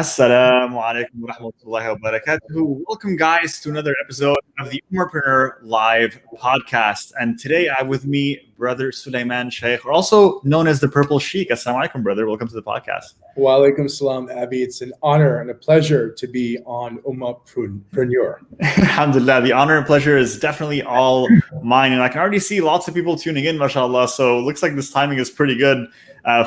Assalamu alaikum wa rahmatullahi wa barakatuhu. Welcome, guys, to another episode of the Ummahpreneur live podcast. And today I have with me brother Suleman Sheikh, also known as the Purple Sheek. Assalamu alaikum, brother. Welcome to the podcast. Wa alaikum salam, Abby. It's an honor and a pleasure to be on Ummahpreneur. Alhamdulillah, the honor and pleasure is definitely all mine. And I can already see lots of people tuning in, mashallah. So it looks like this timing is pretty good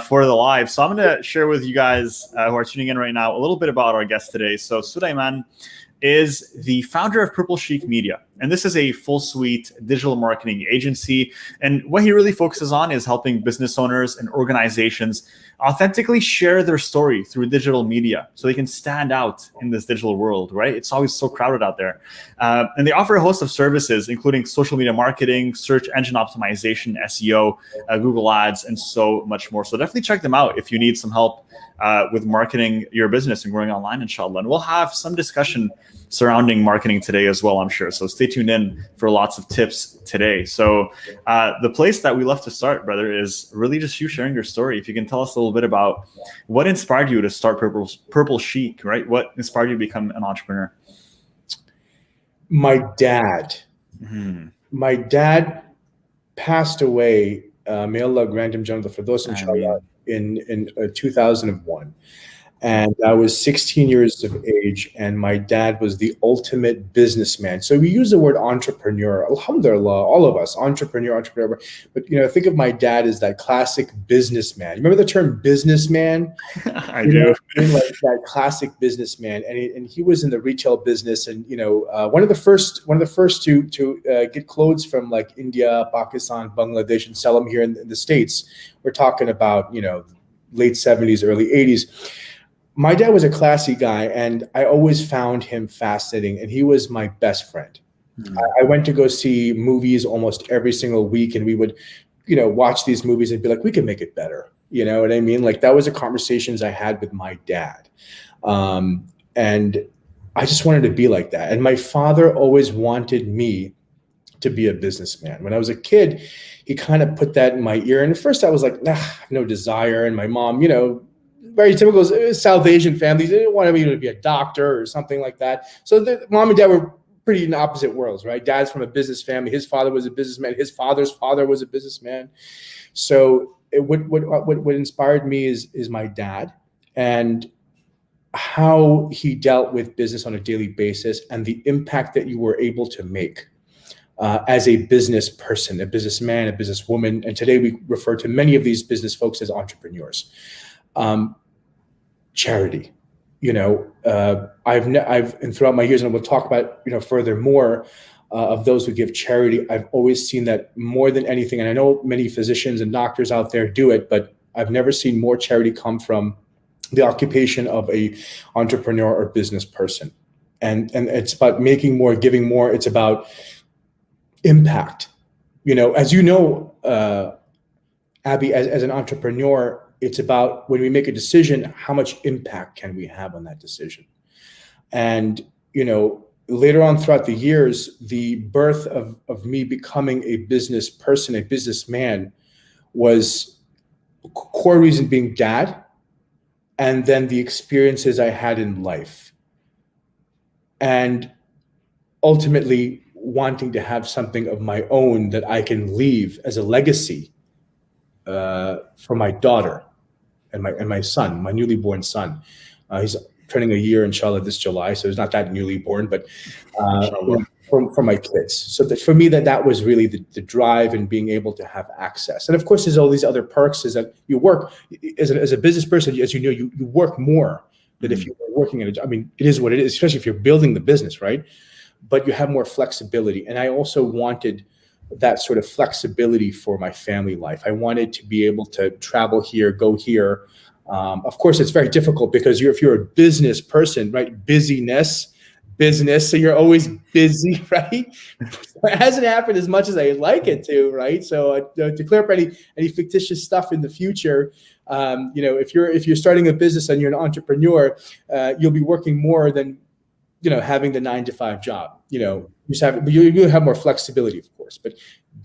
for the live. So I'm going to share with you guys who are tuning in right now a little bit about our guest today. So Suleman is the founder of Purple Sheek Media. And this is a full suite digital marketing agency. And what he really focuses on is helping business owners and organizations authentically share their story through digital media so they can stand out in this digital world, right? It's always so crowded out there. And they offer a host of services, including social media marketing, search engine optimization, SEO, Google Ads, and so much more. So definitely check them out if you need some help with marketing your business and growing online, inshallah. And we'll have some discussion surrounding marketing today as well, I'm sure. So stay tuned in for lots of tips today. So the place that we love to start, brother, is really just you sharing your story. If you can tell us a little bit about what inspired you to start Purple Sheek, right? What inspired you to become an entrepreneur? My dad. My dad passed away, may Allah grant him Jannah al-Firdaus, inshallah, in 2001. And I was 16 years of age, and my dad was the ultimate businessman. So we use the word entrepreneur, alhamdulillah, all of us, entrepreneur. But, think of my dad as that classic businessman. Remember the term businessman? I do. Like that classic businessman. And he was in the retail business. And, one of the first to get clothes from like India, Pakistan, Bangladesh, and sell them here in the States. We're talking about, late 70s, early 80s. My dad was a classy guy, and I always found him fascinating, and he was my best friend. I went to go see movies almost every single week, and we would, watch these movies and be like, we can make it better. You know what I mean? Like that was the conversations I had with my dad. And I just wanted to be like that. And my father always wanted me to be a businessman. When I was a kid, he kind of put that in my ear. And at first I was like, nah, I have no desire. And my mom, very typical South Asian families. They didn't want me to be a doctor or something like that. So mom and dad were pretty in opposite worlds, right? Dad's from a business family. His father was a businessman. His father's father was a businessman. So what inspired me is my dad and how he dealt with business on a daily basis and the impact that you were able to make as a business person, a businessman, a businesswoman. And today we refer to many of these business folks as entrepreneurs. Charity, I've and throughout my years, and we'll talk about, furthermore of those who give charity. I've always seen that more than anything. And I know many physicians and doctors out there do it, but I've never seen more charity come from the occupation of a entrepreneur or business person. And it's about making more, giving more. It's about impact. As Abby, as an entrepreneur, it's about when we make a decision, how much impact can we have on that decision? And, later on throughout the years, the birth of me becoming a business person, a businessman, was core reason being dad, and then the experiences I had in life. And ultimately wanting to have something of my own that I can leave as a legacy for my daughter and my son, my newly born son. He's turning a year, inshallah, this July, so he's not that newly born, but for my kids. So that for me, that was really the drive and being able to have access. And of course, there's all these other perks, is that you work as a business person, as you work more than if you were working at a job. I mean, it is what it is, especially if you're building the business, right? But you have more flexibility. And I also wanted that sort of flexibility for my family life. I wanted to be able to travel here, go here. Of course, it's very difficult because if you're a business person, right? Business, so you're always busy, right? It hasn't happened as much as I'd like it to, right? So to clear up any fictitious stuff in the future, if you're starting a business and you're an entrepreneur, you'll be working more than having the 9-to-5 job. You have more flexibility, of course. But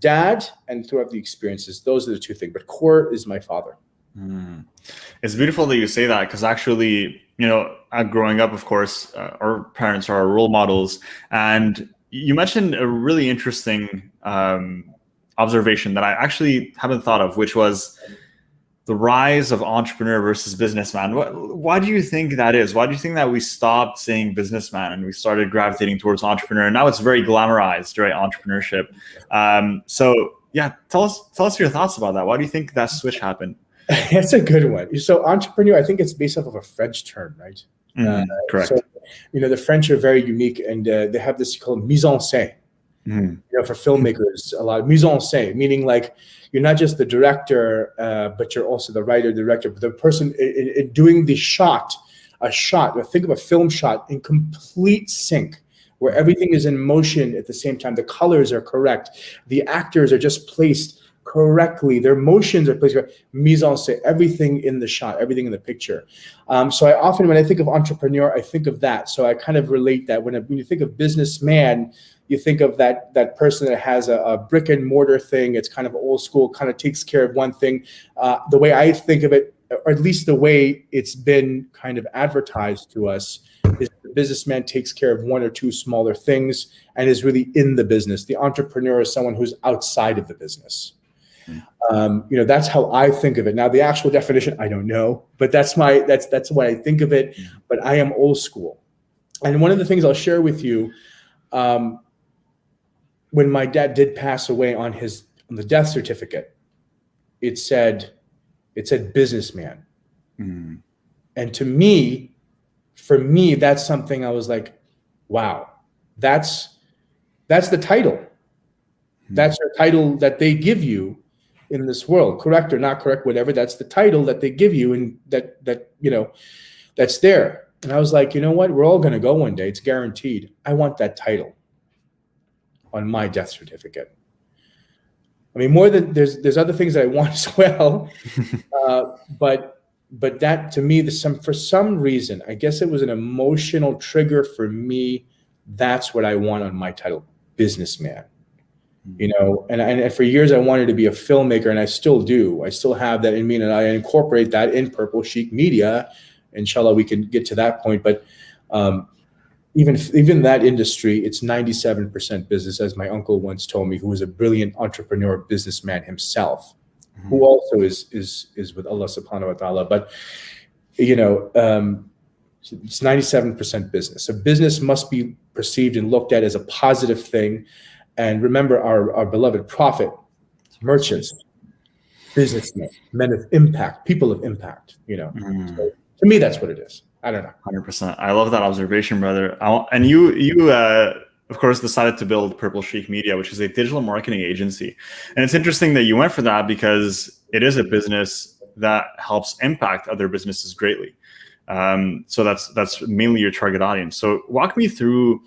dad, and throughout the experiences, those are the two things. But core is my father. Mm. It's beautiful that you say that, because actually, growing up, of course, our parents are our role models. And you mentioned a really interesting observation that I actually haven't thought of, which was the rise of entrepreneur versus businessman. Why do you think that is? Why do you think that we stopped saying businessman and we started gravitating towards entrepreneur? Now it's very glamorized, right? Entrepreneurship. So yeah, tell us your thoughts about that. Why do you think that switch happened? That's a good one. So entrepreneur, I think it's based off of a French term, right? Correct. So, the French are very unique, and they have this called mise en scène. For filmmakers, a lot of mise en scène, meaning like you're not just the director, but you're also the writer, director, but the person in doing the shot, think of a film shot in complete sync, where everything is in motion at the same time. The colors are correct. The actors are just placed correctly. Their motions are placed correctly. Mise en scène, everything in the shot, everything in the picture. So I often, when I think of entrepreneur, I think of that. So I kind of relate that when you think of businessman, you think of that person that has a brick and mortar thing. It's kind of old school, kind of takes care of one thing. The way I think of it, or at least the way it's been kind of advertised to us, is the businessman takes care of one or two smaller things and is really in the business. The entrepreneur is someone who's outside of the business. That's how I think of it. Now, the actual definition, I don't know, but that's the way I think of it. But I am old school. And one of the things I'll share with you, when my dad did pass away, on the death certificate, it said businessman. And for me, that's something I was like, wow, that's the title. That's the title that they give you in this world, correct or not correct, whatever. That's the title that they give you, and that's there. And I was like, you know what? We're all going to go one day. It's guaranteed. I want that title on my death certificate. I mean, more than there's other things that I want as well, but that, to me, for some reason, I guess it was an emotional trigger for me. That's what I want on my title, businessman. And for years I wanted to be a filmmaker, and I still do. I still have that in me, and I incorporate that in Purple Sheek Media. Inshallah, we can get to that point. But even that industry, it's 97% business, as my uncle once told me, who was a brilliant entrepreneur, businessman himself, who also is with Allah subhanahu wa ta'ala. But it's 97% business. So business must be perceived and looked at as a positive thing. And remember our beloved prophet, merchants, businessmen, men of impact, people of impact. So to me, that's what it is. I don't know. 100%. I love that observation, brother. And you of course, decided to build Purple Sheek Media, which is a digital marketing agency. And it's interesting that you went for that, because it is a business that helps impact other businesses greatly. So that's mainly your target audience. So walk me through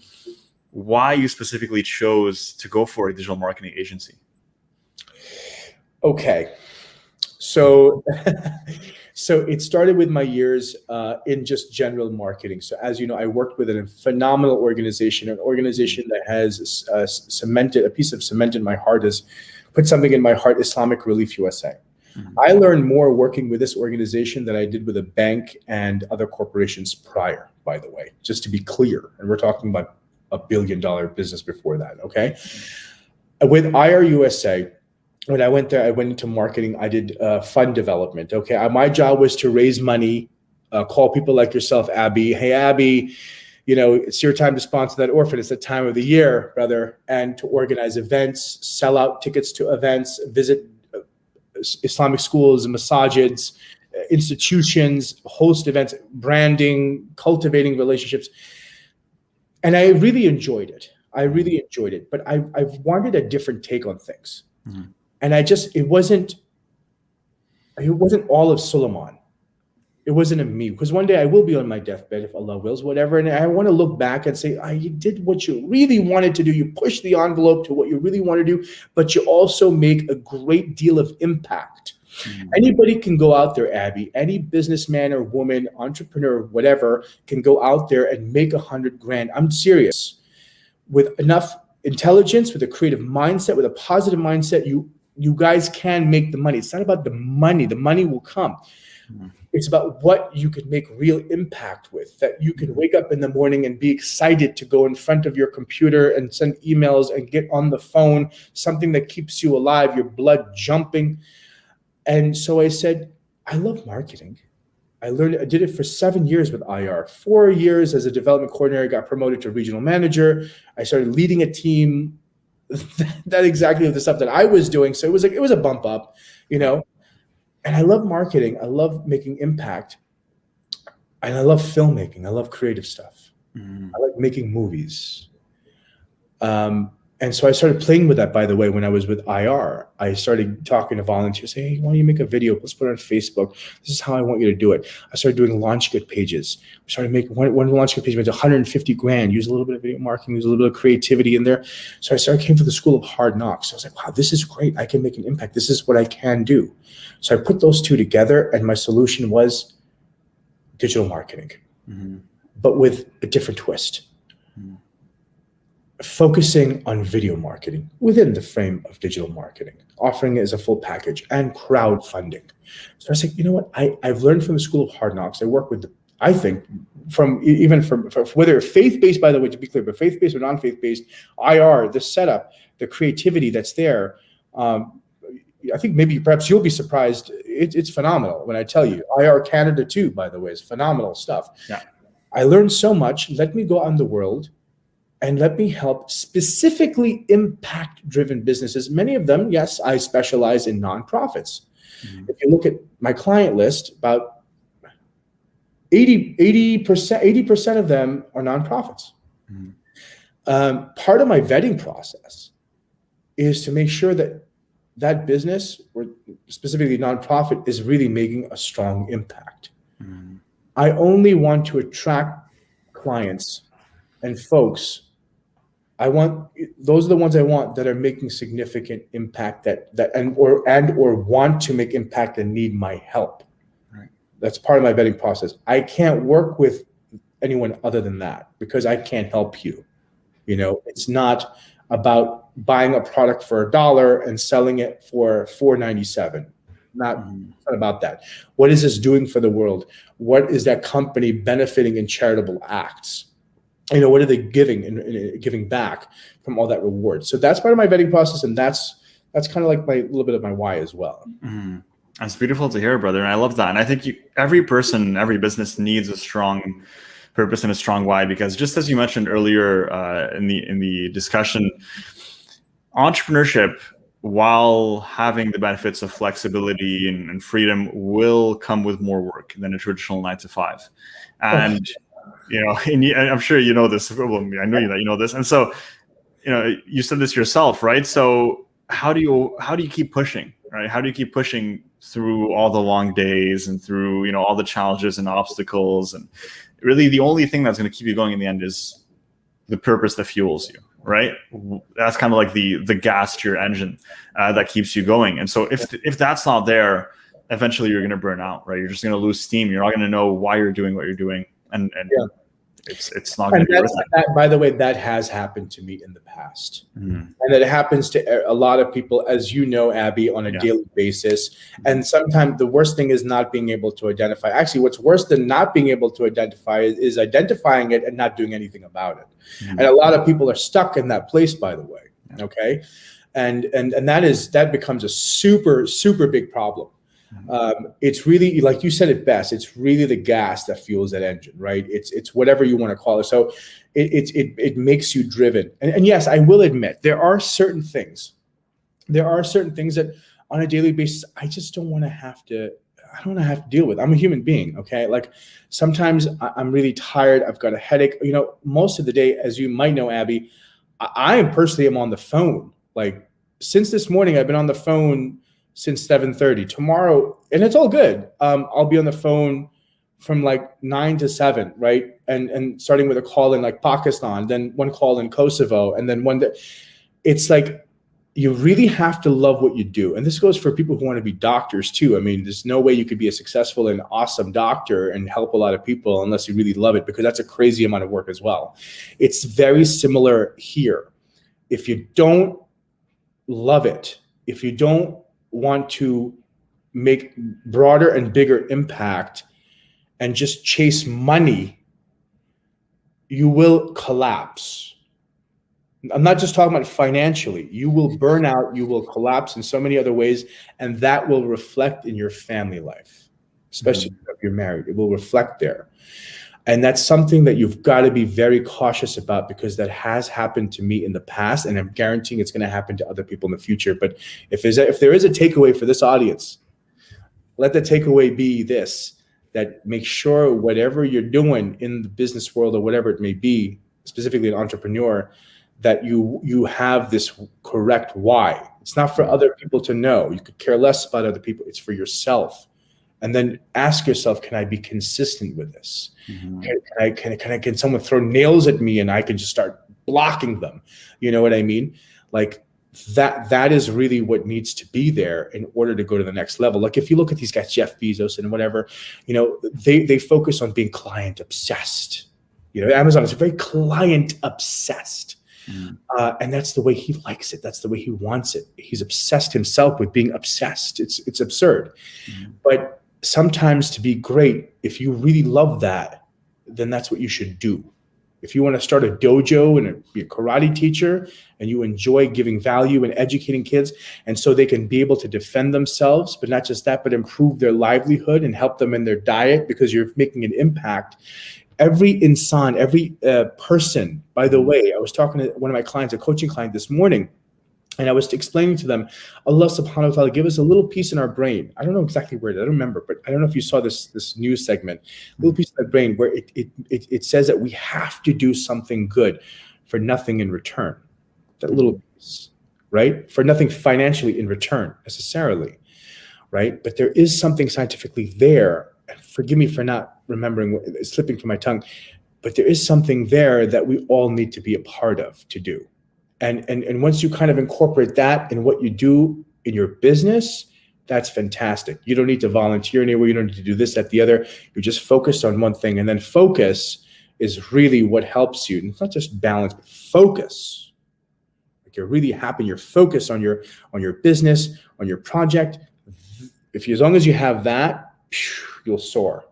why you specifically chose to go for a digital marketing agency. Okay. So it started with my years in just general marketing. So as you know, I worked with a phenomenal organization, an organization that has cemented a piece of cement in my heart, has put something in my heart, Islamic Relief USA. I learned more working with this organization than I did with a bank and other corporations prior, by the way, just to be clear. And we're talking about $1 billion business before that, okay? With IRUSA, when I went there, I went into marketing. I did fund development, okay? My job was to raise money, call people like yourself, Abby. Hey, Abby, it's your time to sponsor that orphan. It's the time of the year, brother. And to organize events, sell out tickets to events, visit Islamic schools, masajids, institutions, host events, branding, cultivating relationships. And I really enjoyed it. But I wanted a different take on things. And it wasn't all of Suleman. It wasn't a me, because one day I will be on my deathbed, if Allah wills, whatever. And I want to look back and say, you did what you really wanted to do. You pushed the envelope to what you really want to do, but you also make a great deal of impact. Anybody can go out there, Abby, any businessman or woman, entrepreneur, whatever, can go out there and make $100,000. I'm serious. With enough intelligence, with a creative mindset, with a positive mindset, you you guys can make the money. It's not about the money. The money will come. It's about what you can make real impact with, that you can wake up in the morning and be excited to go in front of your computer and send emails and get on the phone, something that keeps you alive, your blood jumping. And so I said, I love marketing. I did it for 7 years with IR, 4 years as a development coordinator, got promoted to regional manager. I started leading a team, that exactly the stuff that I was doing. So it was a bump up, you know. And I love marketing. I love making impact. And I love filmmaking. I love creative stuff. I like making movies. And so I started playing with that, by the way, when I was with IR. I started talking to volunteers, saying, hey, why don't you make a video? Let's put it on Facebook. This is how I want you to do it. I started doing launch good pages. We started making one launch good page went to 150 grand, use a little bit of video marketing, use a little bit of creativity in there. So I came to the school of hard knocks. I was like, wow, this is great. I can make an impact. This is what I can do. So I put those two together, and my solution was digital marketing, but with a different twist. Focusing on video marketing within the frame of digital marketing, offering it as a full package, and crowdfunding. So I was like, you know what? I've learned from the school of hard knocks. I work with, I think, from whether faith-based, by the way, to be clear, but faith-based or non-faith-based, IR, the setup, the creativity that's there. I think maybe perhaps you'll be surprised. It's phenomenal when I tell you. IR Canada too, by the way, is phenomenal stuff. Yeah. I learned so much. Let me go out in the world and let me help specifically impact-driven businesses. Many of them, yes, I specialize in nonprofits. If you look at my client list, about 80% of them are nonprofits. Part of my vetting process is to make sure that that business, or specifically nonprofit, is really making a strong impact. I only want to attract clients and folks. Those are the ones I want that are making significant impact or want to make impact and need my help. Right. That's part of my vetting process. I can't work with anyone other than that because I can't help you. You know, it's not about buying a product for $1 and selling it for $4.97. Not about that. What is this doing for the world? What is that company benefiting in charitable acts? You know, what are they giving back from all that reward? So that's part of my vetting process, and that's kind of like my little bit of my why as well. That's beautiful to hear, brother, and I love that. And I think every person, every business needs a strong purpose and a strong why, because just as you mentioned earlier in the discussion, entrepreneurship, while having the benefits of flexibility and freedom, will come with more work than a traditional 9-to-5, and you know, and I'm sure you know this. Well, I know that you know this, and so, you know, you said this yourself, right? So how do you keep pushing, right? How do you keep pushing through all the long days and through, you know, all the challenges and obstacles? And really, the only thing that's going to keep you going in the end is the purpose that fuels you, right? That's kind of like the gas to your engine that keeps you going. And so if that's not there, eventually you're going to burn out, right? You're just going to lose steam. You're not going to know why you're doing what you're doing. And yeah. It's not going to be worth it. By the way, that has happened to me in the past. And it happens to a lot of people, as you know, Abby, on a daily basis. And sometimes the worst thing is not being able to identify. Actually, what's worse than not being able to identify is identifying it and not doing anything about it. And a lot of people are stuck in that place, by the way. Okay. And that becomes a super, super big problem. It's really, like you said it best, it's really the gas that fuels that engine, right? It's whatever you want to call it. So it makes you driven. And yes, I will admit, there are certain things that on a daily basis, I just don't want to have to, I don't want to have to deal with. I'm a human being, okay? Like sometimes I'm really tired. I've got a headache. You know, most of the day, as you might know, Abby, I personally am on the phone. Like since this morning, I've been on the phone since 7:30. Tomorrow, and it's all good. I'll be on the phone from like 9 to 7, right? And starting with a call in like Pakistan, then one call in Kosovo, and then one that it's like you really have to love what you do. And this goes for people who want to be doctors too. I mean, there's no way you could be a successful and awesome doctor and help a lot of people unless you really love it, because that's a crazy amount of work as well. It's very similar here. If you don't love it, if you don't want to make broader and bigger impact and just chase money, you will collapse. I'm not just talking about financially. You will burn out, you will collapse in so many other ways, and that will reflect in your family life, especially if you're married. It will reflect there. And that's something that you've got to be very cautious about, because that has happened to me in the past, and I'm guaranteeing it's going to happen to other people in the future. But if there is a takeaway for this audience, let the takeaway be this, that make sure whatever you're doing in the business world or whatever it may be, specifically an entrepreneur, that you have this correct why. It's not for other people to know. You could care less about other people. It's for yourself. And then ask yourself, can I be consistent with this? Can someone throw nails at me and I can just start blocking them? You know what I mean? Like that is really what needs to be there in order to go to the next level. Like if you look at these guys, Jeff Bezos and whatever, you know, they focus on being client obsessed. You know, Amazon is very client obsessed. And that's the way he likes it. That's the way he wants it. He's obsessed himself with being obsessed. It's absurd. But sometimes to be great, if you really love that, then that's what you should do. If you want to start a dojo and be a karate teacher and you enjoy giving value and educating kids, and so they can be able to defend themselves, but not just that, but improve their livelihood and help them in their diet because you're making an impact. Every insan, every person, by the way, I was talking to one of my clients, a coaching client this morning, and I was explaining to them, Allah subhanahu wa ta'ala give us a little piece in our brain. I don't know exactly where, I don't remember, but I don't know if you saw this news segment, a little piece of my brain where it says that we have to do something good for nothing in return. That little piece, right? For nothing financially in return necessarily, right? But there is something scientifically there. And forgive me for not remembering, it's slipping from my tongue, but there is something there that we all need to be a part of to do. And once you kind of incorporate that in what you do in your business, that's fantastic. You don't need to volunteer anywhere. You don't need to do this, that, the other. You're just focused on one thing. And then focus is really what helps you. And it's not just balance, but focus. Like you're really happy. You're focused on your business, on your project. As long as you have that, you'll soar.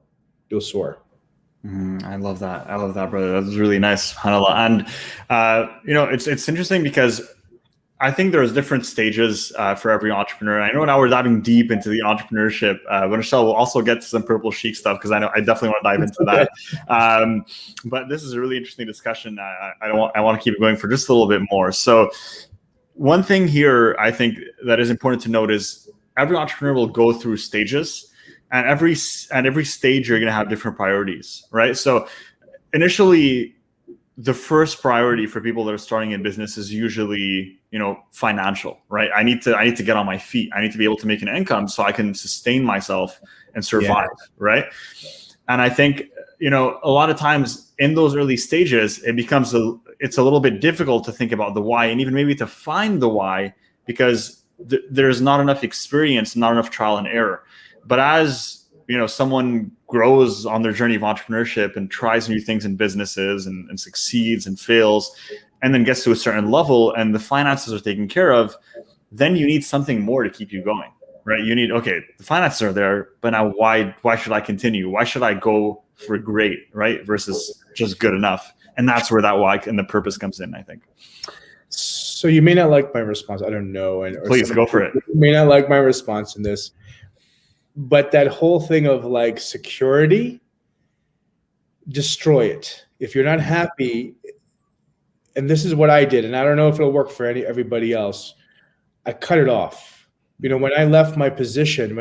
You'll soar. I love that. I love that, brother. That was really nice, subhanAllah. And you know, it's interesting because I think there's different stages for every entrepreneur. I know now we're diving deep into the entrepreneurship. But inshallah, we'll also get to some Purple Sheek stuff because I know I definitely want to dive into that. But this is a really interesting discussion. I want to keep it going for just a little bit more. So one thing here I think that is important to note is every entrepreneur will go through stages. And every stage you're going to have different priorities, right? So initially, the first priority for people that are starting in business is usually, you know, financial, right? I need to get on my feet. I need to be able to make an income so I can sustain myself and survive, right? And I think, you know, a lot of times in those early stages, it's a little bit difficult to think about the why and even maybe to find the why because there's not enough experience, not enough trial and error. But as you know, someone grows on their journey of entrepreneurship and tries new things in businesses and succeeds and fails, and then gets to a certain level and the finances are taken care of, then you need something more to keep you going, right? You need, okay, the finances are there, but now why should I continue? Why should I go for great, right? Versus just good enough. And that's where that why and the purpose comes in, I think. So you may not like my response. I don't know. Please go for it. You may not like my response in this. But that whole thing of like security, destroy it. If you're not happy, and this is what I did, and I don't know if it'll work for everybody else, I cut it off. You know, when I left my position,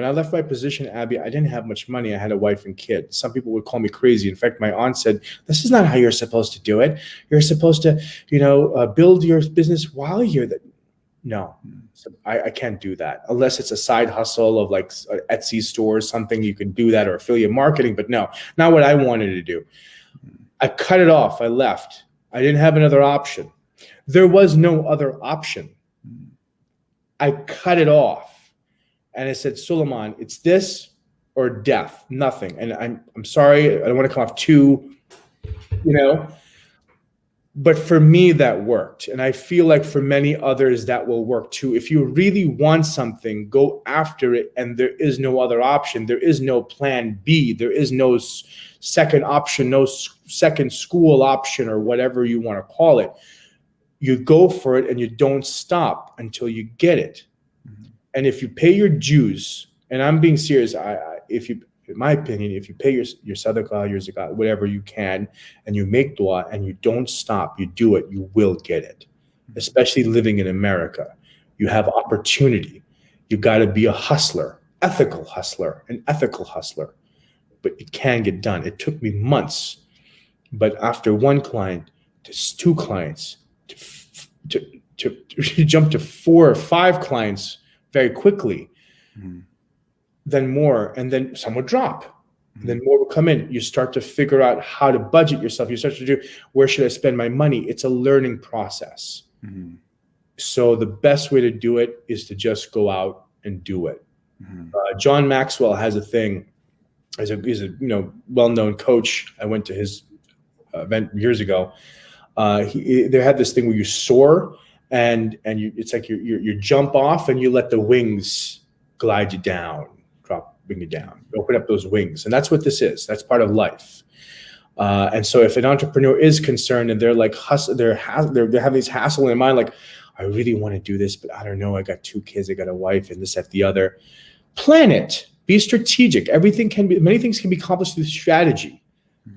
Abby, I didn't have much money. I had a wife and kid. Some people would call me crazy. In fact, my aunt said, this is not how you're supposed to do it. You're supposed to, you know, build your business while you're there. No, so I can't do that unless it's a side hustle of like Etsy store or something. You can do that or affiliate marketing, but no, not what I wanted to do. I cut it off. I left. I didn't have another option. There was no other option. I cut it off and I said, Suleman, it's this or death, nothing. And I'm sorry. I don't want to come off too, you know, But for me, that worked. And I feel like for many others, that will work too. If you really want something, go after it. And there is no other option. There is no plan B. There is no second option, no second school option, or whatever you want to call it. You go for it and you don't stop until you get it. And if you pay your dues, and I'm being serious, in my opinion, if you pay your sadaqah, your zakat, whatever you can, and you make dua and you don't stop, you do it, you will get it. Especially living in America, you have opportunity. You got to be a hustler, an ethical hustler, but it can get done. It took me months, but after one client to 2 clients to jump to 4 or 5 clients very quickly. Then more, and then some would drop. Then more will come in. You start to figure out how to budget yourself. You start to do, where should I spend my money? It's a learning process. So the best way to do it is to just go out and do it. John Maxwell has a thing. He's a well-known coach. I went to his event years ago. They had this thing where you soar, and it's like you jump off and you let the wings glide you down. Bring it down, open up those wings. And that's what this is. That's part of life. And so if an entrepreneur is concerned and they're like, they have this hassle in their mind, like, I really want to do this, but I don't know. I got 2 kids, I got a wife, and this, that, the other. Plan it. Be strategic. Many things can be accomplished through strategy.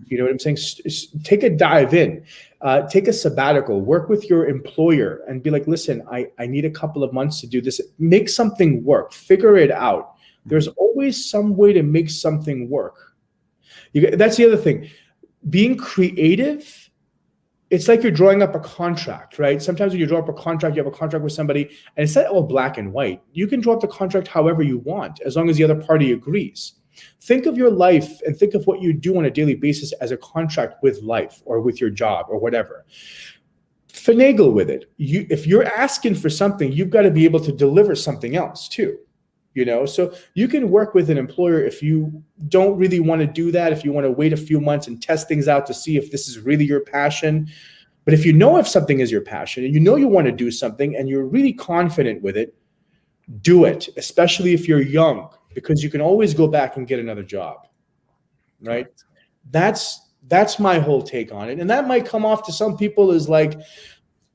You know what I'm saying? Take a dive in. Take a sabbatical. Work with your employer and be like, listen, I need a couple of months to do this. Make something work. Figure it out. There's always some way to make something work. That's the other thing. Being creative, it's like you're drawing up a contract, right? Sometimes when you draw up a contract, you have a contract with somebody, and it's not all black and white. You can draw up the contract however you want, as long as the other party agrees. Think of your life and think of what you do on a daily basis as a contract with life or with your job or whatever. Finagle with it. If you're asking for something, you've got to be able to deliver something else too. So you can work with an employer if you don't really want to do that, if you want to wait a few months and test things out to see if this is really your passion. But if you know if something is your passion and you want to do something and you're really confident with it, do it, especially if you're young, because you can always go back and get another job, right? That's my whole take on it. And that might come off to some people as like,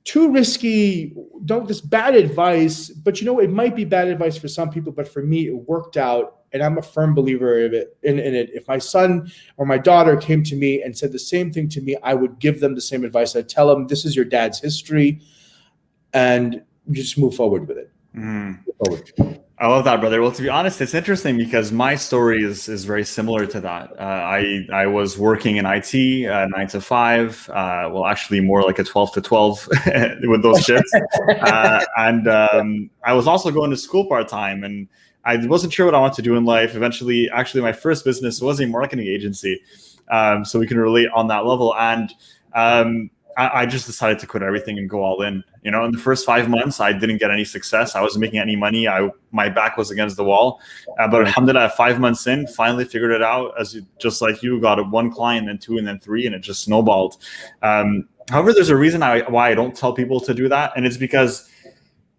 too risky, this bad advice, but it might be bad advice for some people, but for me, it worked out, and I'm a firm believer of it. In it. If my son or my daughter came to me and said the same thing to me, I would give them the same advice. I'd tell them, this is your dad's history, and just move forward with it. Move forward. I love that, brother. Well, to be honest, it's interesting because my story is very similar to that. I was working in IT, 9 to 5. Well, actually more like a 12 to 12 with those shifts. And I was also going to school part-time, and I wasn't sure what I wanted to do in life. Eventually, actually, my first business was a marketing agency. So we can relate on that level. And I just decided to quit everything and go all in. In the first 5 months, I didn't get any success. I wasn't making any money. My back was against the wall. But alhamdulillah, 5 months in, finally figured it out. Just like you, got 1 client, then 2, and then 3, and it just snowballed. However, there's a reason why I don't tell people to do that, and it's because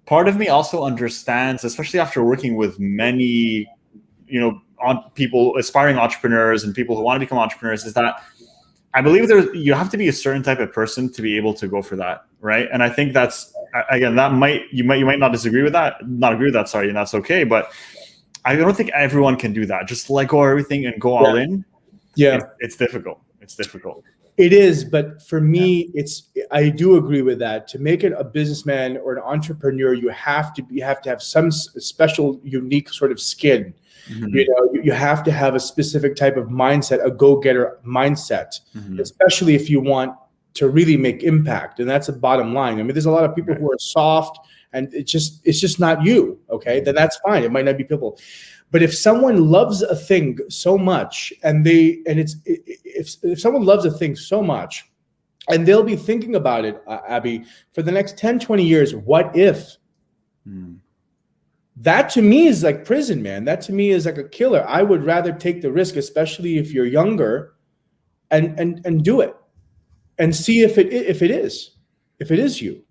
part of me also understands, especially after working with many, people, aspiring entrepreneurs and people who want to become entrepreneurs, is that I believe you have to be a certain type of person to be able to go for that, right? And I think that's, again, you might not agree with that, and that's okay. But I don't think everyone can do that. Just let go of everything and go all in. Yeah, it's difficult. It's difficult. It is, but for me, I do agree with that. To make it a businessman or an entrepreneur, you have to have some special, unique sort of skin. You have to have a specific type of mindset, a go-getter mindset, especially if you want to really make impact. And that's the bottom line. I mean, there's a lot of people who are soft, and it's just not you. Okay, then that's fine. It might not be people. But if someone loves a thing so much, if someone loves a thing so much, and they'll be thinking about it, Abby, for the next 10, 20 years, what if? That to me is like prison, man. That to me is like a killer. I would rather take the risk, especially if you're younger, and do it. and see if it is you.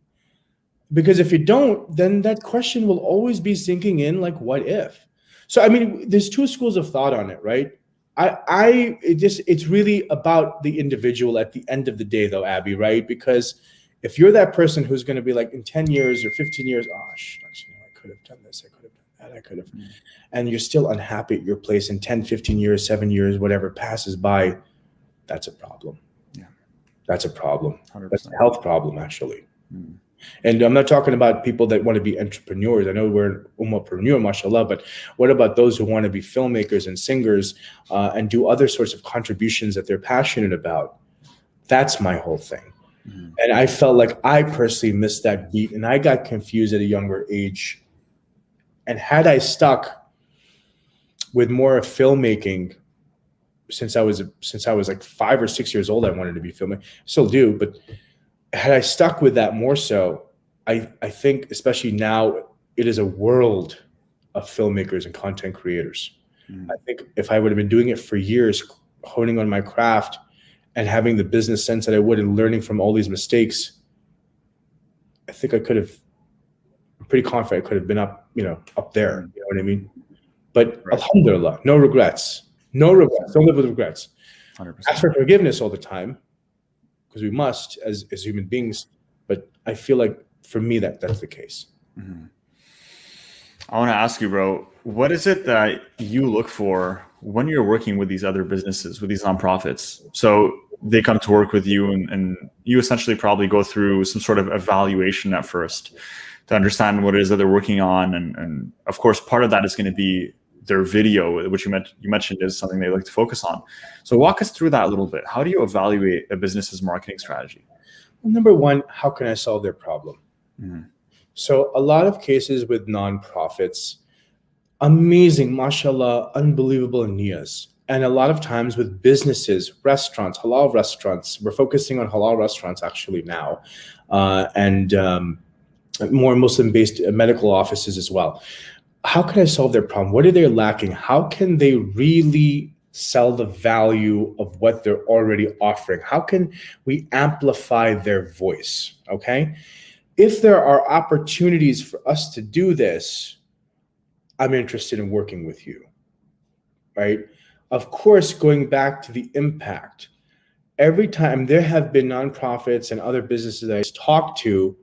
Because if you don't, then that question will always be sinking in, like, what if? So, I mean, there's two schools of thought on it, right? It's really about the individual at the end of the day, though, Abby, right? Because if you're that person who's going to be like, in 10 years or 15 years, oh, shucks, I could have done this, I could have done that, I could have, and you're still unhappy at your place in 10, 15 years, 7 years, whatever passes by, that's a problem. Yeah. That's a problem. 100%. That's a health problem, actually. And I'm not talking about people that want to be entrepreneurs. I know we're an Ummahpreneur, mashallah, but what about those who want to be filmmakers and singers and do other sorts of contributions that they're passionate about? That's my whole thing. And I felt like I personally missed that beat, and I got confused at a younger age. And had I stuck with more of filmmaking since I was like 5 or 6 years old, I wanted to be filming. Still do, but had I stuck with that more so, I think, especially now, it is a world of filmmakers and content creators. I think if I would have been doing it for years, honing on my craft and having the business sense that I would, and learning from all these mistakes, I think I could have, I'm pretty confident I could have been up there. You know what I mean? But right. Alhamdulillah, no regrets. No regrets. Don't live with regrets. 100%. Ask for forgiveness all the time, because we must as human beings. But I feel like for me that's the case. I want to ask you, bro, what is it that you look for when you're working with these other businesses, with these nonprofits? So they come to work with you, and you essentially probably go through some sort of evaluation at first to understand what it is that they're working on. And of course, part of that is going to be their video, which you mentioned is something they like to focus on. So walk us through that a little bit. How do you evaluate a business's marketing strategy? Well, number one, how can I solve their problem? So a lot of cases with nonprofits, amazing, mashallah, unbelievable niyas. And a lot of times with businesses, restaurants, halal restaurants, we're focusing on halal restaurants actually now, and more Muslim-based medical offices as well. How can I solve their problem? What are they lacking? How can they really sell the value of what they're already offering? How can we amplify their voice? Okay. If there are opportunities for us to do this, I'm interested in working with you, right? Of course, going back to the impact, every time there have been nonprofits and other businesses that I talked to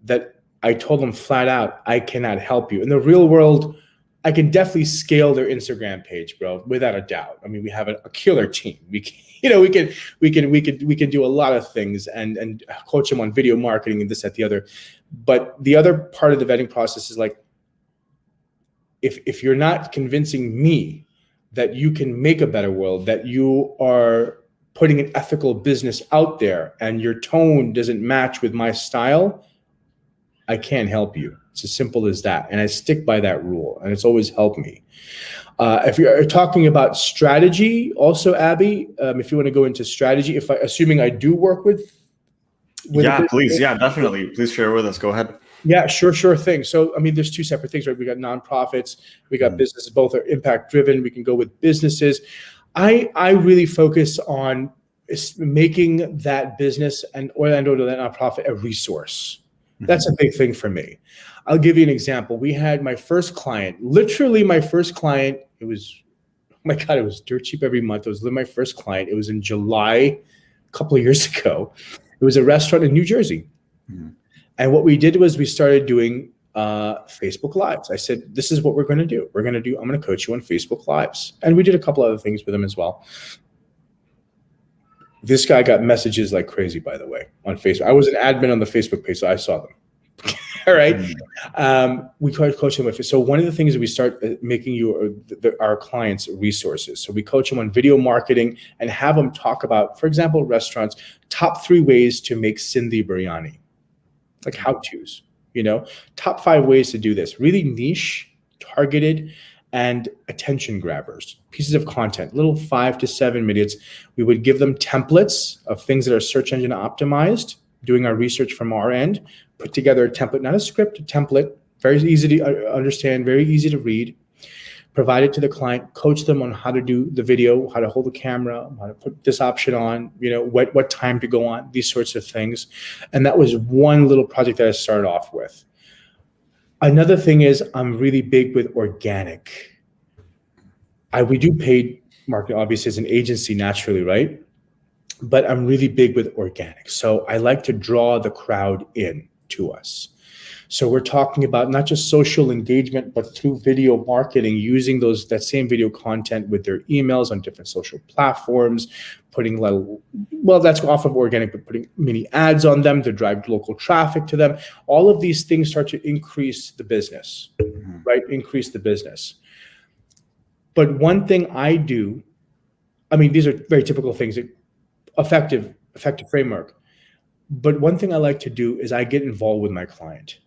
that I told them flat out, I cannot help you. In the real world, I can definitely scale their Instagram page, bro, without a doubt. I mean, we have a killer team. We can do a lot of things and coach them on video marketing and this, that, the other. But the other part of the vetting process is like, if you're not convincing me that you can make a better world, that you are putting an ethical business out there and your tone doesn't match with my style, I can't help you. It's as simple as that. And I stick by that rule, and it's always helped me. If you're talking about strategy also, Abby, if you want to go into strategy, assuming I do work with yeah, please. Yeah, definitely. Please share with us. Go ahead. Yeah, sure thing. So, I mean, there's two separate things, right? We got nonprofits, we got businesses, both are impact driven. We can go with businesses. I really focus on making that business or that nonprofit a resource. That's a big thing for me. I'll give you an example. We had my first client, literally my first client. It was, oh my God, it was dirt cheap every month. It was my first client. It was in July, a couple of years ago. It was a restaurant in New Jersey. And what we did was we started doing Facebook Lives. I said, this is what we're going to do. I'm going to coach you on Facebook Lives. And we did a couple other things with him as well. This guy got messages like crazy, by the way, on Facebook. I was an admin on the Facebook page, so I saw them. All right. We coach them with. So one of the things is we start making our clients resources. So we coach them on video marketing and have them talk about, for example, restaurants, top 3 ways to make Sindhi biryani, like how-tos, top 5 ways to do this. Really niche, targeted, and attention grabbers, pieces of content, little 5 to 7 minutes. We would give them templates of things that are search engine optimized, doing our research from our end, put together a template, not a script, a template, very easy to understand, very easy to read. provide it to the client, coach them on how to do the video, how to hold the camera, how to put this option on, what time to go on, these sorts of things. And that was one little project that I started off with. Another thing is I'm really big with organic. We do paid marketing, obviously, as an agency naturally, right? But I'm really big with organic. So I like to draw the crowd in to us. So we're talking about not just social engagement, but through video marketing, using that same video content with their emails on different social platforms, that's off of organic, but putting mini ads on them to drive local traffic to them. All of these things start to increase the business, right? Increase the business. But one thing I do, these are very typical things, effective framework. But one thing I like to do is I get involved with my client.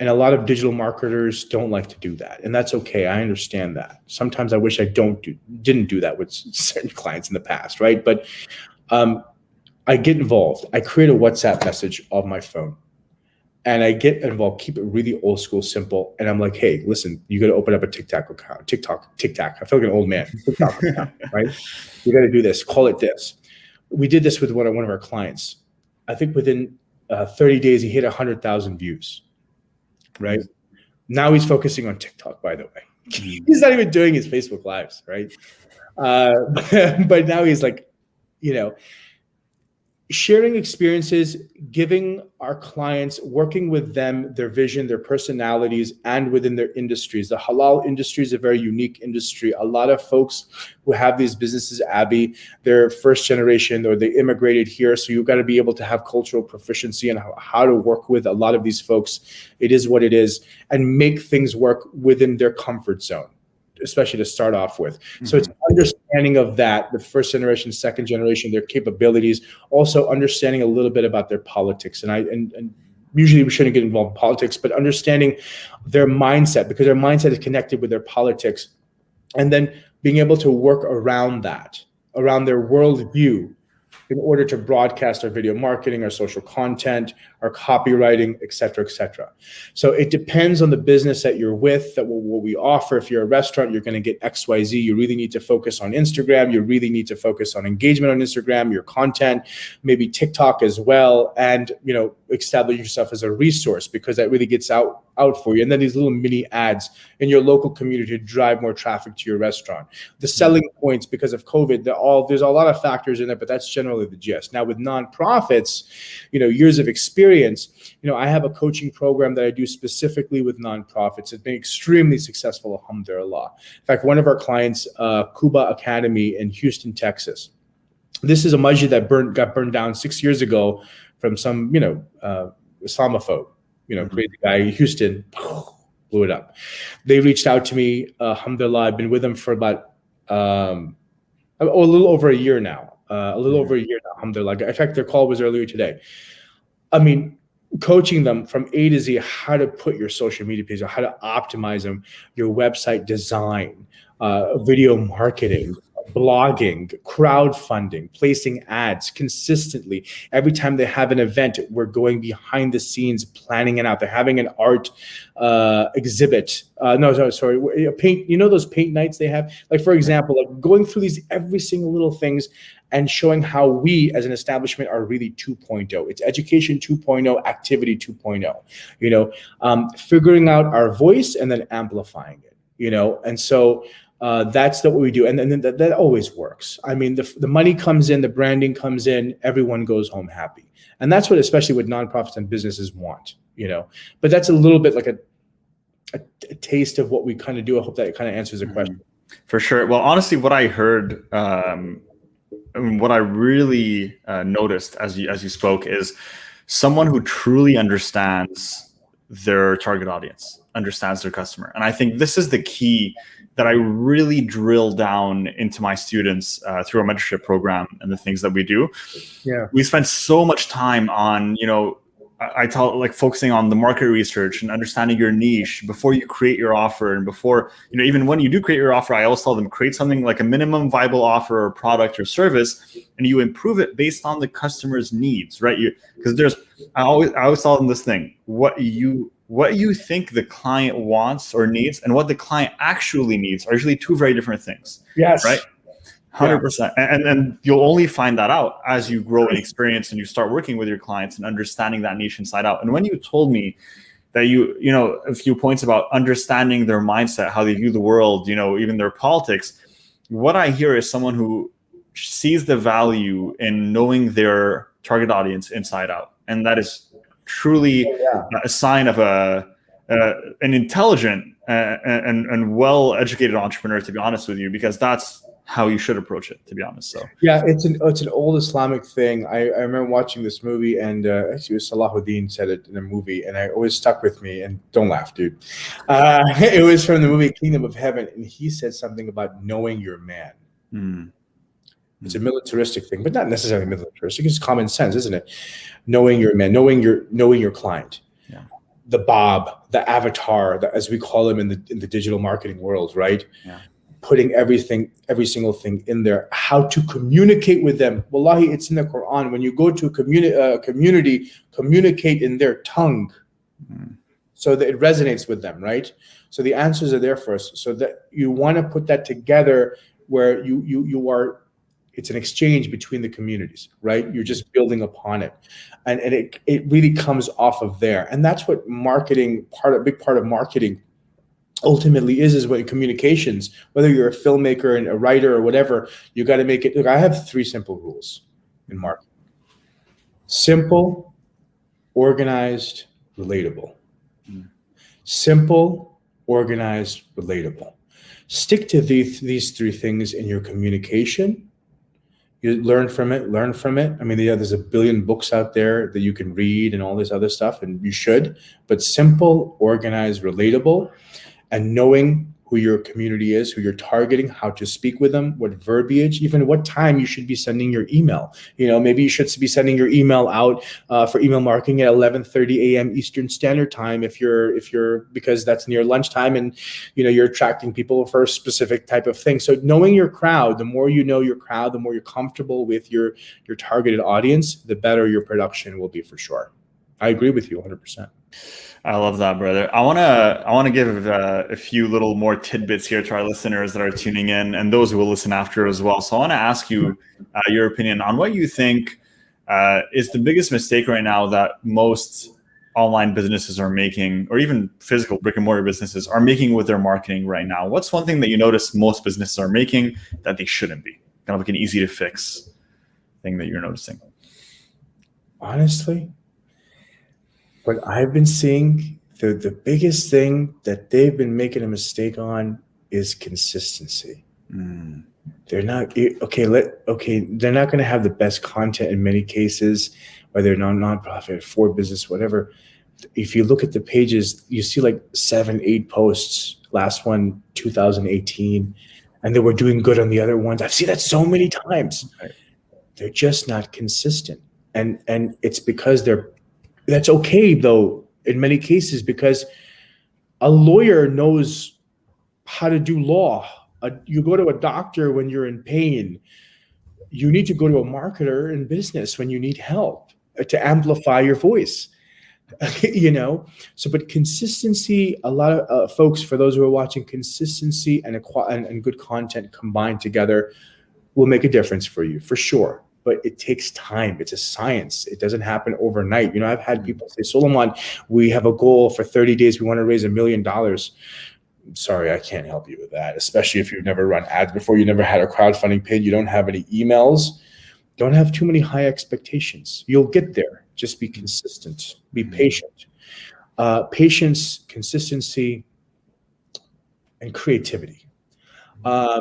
And a lot of digital marketers don't like to do that. And that's okay. I understand that. Sometimes I wish I didn't do that with certain clients in the past, right? But I get involved. I create a WhatsApp message on my phone. And I get involved, keep it really old school, simple. And I'm like, hey, listen, you got to open up a TikTok account. TikTok. I feel like an old man. TikTok account, right? You got to do this. Call it this. We did this with one of our clients. I think within 30 days, he hit 100,000 views. Right now, he's focusing on TikTok. By the way, he's not even doing his Facebook Lives, right? But now he's like, sharing experiences, giving our clients, working with them, their vision, their personalities, and within their industries. The halal industry is a very unique industry. A lot of folks who have these businesses, Abby, they're first generation or they immigrated here. So you've got to be able to have cultural proficiency and how to work with a lot of these folks. It is what it is, and make things work within their comfort zone, especially to start off with. So it's understanding of that, the first generation, second generation, their capabilities, also understanding a little bit about their politics. And usually we shouldn't get involved in politics, but understanding their mindset, because their mindset is connected with their politics. And then being able to work around that, around their worldview, in order to broadcast our video marketing, our social content, our copywriting, et cetera, et cetera. So it depends on the business that you're with, that what we offer. If you're a restaurant, you're going to get XYZ. You really need to focus on Instagram. You really need to focus on engagement on Instagram, your content, maybe TikTok as well. And, establish yourself as a resource, because that really gets out for you. And then these little mini ads in your local community to drive more traffic to your restaurant. The selling points, because of COVID, there's a lot of factors in there, but that's generally the gist. Now with nonprofits, years of experience, I have a coaching program that I do specifically with nonprofits. It's been extremely successful, alhamdulillah. In fact, one of our clients, Kuba Academy in Houston, Texas. This is a masjid that got burned down 6 years ago from some, Islamophobe, crazy guy in Houston, blew it up. They reached out to me, alhamdulillah. I've been with them for about a little over a year now. Alhamdulillah. In fact, their call was earlier today. Coaching them from A to Z, how to put your social media pages, how to optimize them, your website design, video marketing, blogging, crowdfunding, placing ads consistently. Every time they have an event, we're going behind the scenes, planning it out. They're having an art exhibit. Paint. Those paint nights they have? Like, for example, like going through these every single little things and showing how we as an establishment are really 2.0. It's education 2.0, activity 2.0, figuring out our voice and then amplifying it, and so that's what we do. And then that always works. The money comes in, the branding comes in, everyone goes home happy. And that's what, especially with nonprofits and businesses want, but that's a little bit like a taste of what we kind of do. I hope that kind of answers the question. For sure. Well, honestly, what I heard, what I really noticed as you spoke is someone who truly understands their target audience, understands their customer. And I think this is the key that I really drill down into my students through our mentorship program and the things that we do. Yeah. We spend so much time on, I tell like focusing on the market research and understanding your niche before you create your offer, and before, even when you do create your offer, I always tell them create something like a minimum viable offer or product or service, and you improve it based on the customer's needs, right? Because I always tell them this thing: what you think the client wants or needs and what the client actually needs are usually two very different things. Yes. Right. 100%. And you'll only find that out as you grow in experience and you start working with your clients and understanding that niche inside out. And when you told me that a few points about understanding their mindset, how they view the world, even their politics, what I hear is someone who sees the value in knowing their target audience inside out. And that is truly a sign of an intelligent and well-educated entrepreneur, to be honest with you, because that's how you should approach it, to be honest. So yeah, it's an old Islamic thing. I remember watching this movie, and actually, it was Salahuddin said it in a movie, and it always stuck with me. And don't laugh, dude. It was from the movie Kingdom of Heaven, and he said something about knowing your man. It's a militaristic thing, but not necessarily militaristic. It's common sense, isn't it? Knowing your man, knowing your client. Yeah. The Bob, the avatar, as we call him in the digital marketing world, right? Yeah. Putting every single thing in there, how to communicate with them. Wallahi, it's in the Quran. When you go to a community, communicate in their tongue so that it resonates with them, right? So the answers are there for us. So that you want to put that together where you are, it's an exchange between the communities, right? You're just building upon it. And it really comes off of there. And that's what marketing, a big part of marketing ultimately is what communications, whether you're a filmmaker and a writer or whatever, you got to make it. Look, I have 3 simple rules in marketing: simple, organized, relatable. Simple, organized, relatable. Stick to these 3 things in your communication. You learn from it. I mean, there's a billion books out there that you can read and all this other stuff, and you should. But simple, organized, relatable. And knowing who your community is, who you're targeting, how to speak with them, what verbiage, even what time you should be sending your email. Maybe you should be sending your email out for email marketing at 11:30 a.m. Eastern Standard Time if you're because that's near lunchtime, and you're attracting people for a specific type of thing. So knowing your crowd, the more you know your crowd, the more you're comfortable with your targeted audience, the better your production will be for sure. I agree with you 100%. I love that, brother. I want to give a few little more tidbits here to our listeners that are tuning in and those who will listen after as well. So I want to ask you your opinion on what you think is the biggest mistake right now that most online businesses are making, or even physical brick and mortar businesses are making with their marketing right now. What's one thing that you notice most businesses are making that they shouldn't be? Kind of like an easy to fix thing that you're noticing. Honestly, what I've been seeing, the biggest thing that they've been making a mistake on is consistency. They're not they're not going to have the best content in many cases, whether they're non-profit, for business, whatever. If you look at the pages, you see like 7-8 posts. Last one, 2018, and they were doing good on the other ones. I've seen that so many times. Right. They're just not consistent, and it's because that's okay, though, in many cases, because a lawyer knows how to do law. You go to a doctor when you're in pain. You need to go to a marketer in business when you need help to amplify your voice. So, but consistency, a lot of folks, for those who are watching, consistency and good content combined together will make a difference for you, for sure. But it takes time. It's a science. It doesn't happen overnight. I've had people say, Suleman, we have a goal for 30 days. We want to raise $1 million. Sorry, I can't help you with that, especially if you've never run ads before, you never had a crowdfunding page, you don't have any emails. Don't have too many high expectations. You'll get there. Just be consistent. Be patient. Patience, consistency, and creativity. I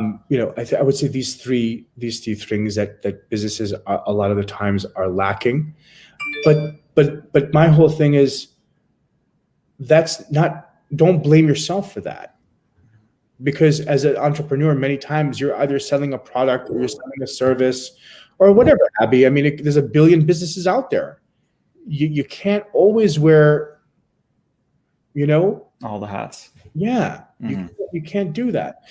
would say these three things that businesses a lot of the times are lacking. But my whole thing is don't blame yourself for that. Because as an entrepreneur, many times you're either selling a product or you're selling a service or whatever, Abby. I mean, there's a billion businesses out there. you can't always wear, all the hats. Yeah, you can't do that.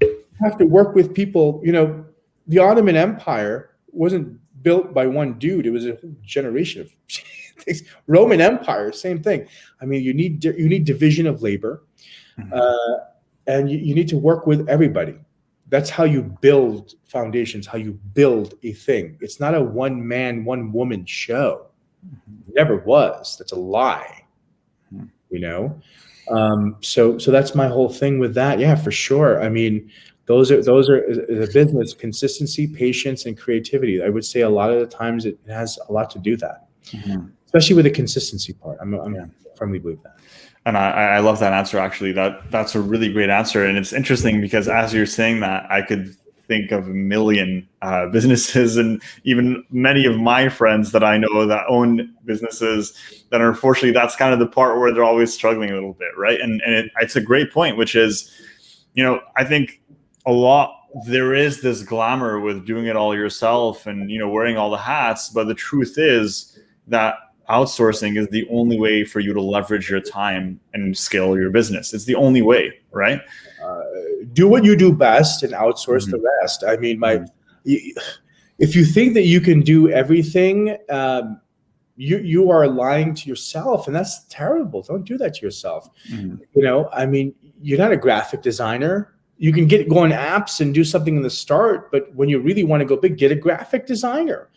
You have to work with people. The Ottoman Empire wasn't built by one dude. It was a whole generation of things. Roman Empire, same thing. I mean, you need division of labor, and you need to work with everybody. That's how you build foundations, how you build a thing. It's not a one man, one woman show. It never was. That's a lie. So that's my whole thing with that. Yeah, for sure. I mean, those are the business: consistency, patience, and creativity. I would say a lot of the times it has a lot to do that, especially with the consistency part. I firmly believe that. And I love that answer. Actually, that's a really great answer. And it's interesting because as you're saying that, I could think of a million businesses and even many of my friends that I know that own businesses that unfortunately that's kind of the part where they're always struggling a little bit, right? And it's a great point, which is, I think there is this glamour with doing it all yourself and, wearing all the hats. But the truth is that outsourcing is the only way for you to leverage your time and scale your business. It's the only way, right? Do what you do best and outsource the rest. I mean, if you think that you can do everything, you are lying to yourself, and that's terrible. Don't do that to yourself. I mean, you're not a graphic designer. You can go on apps and do something in the start, but when you really want to go big, get a graphic designer.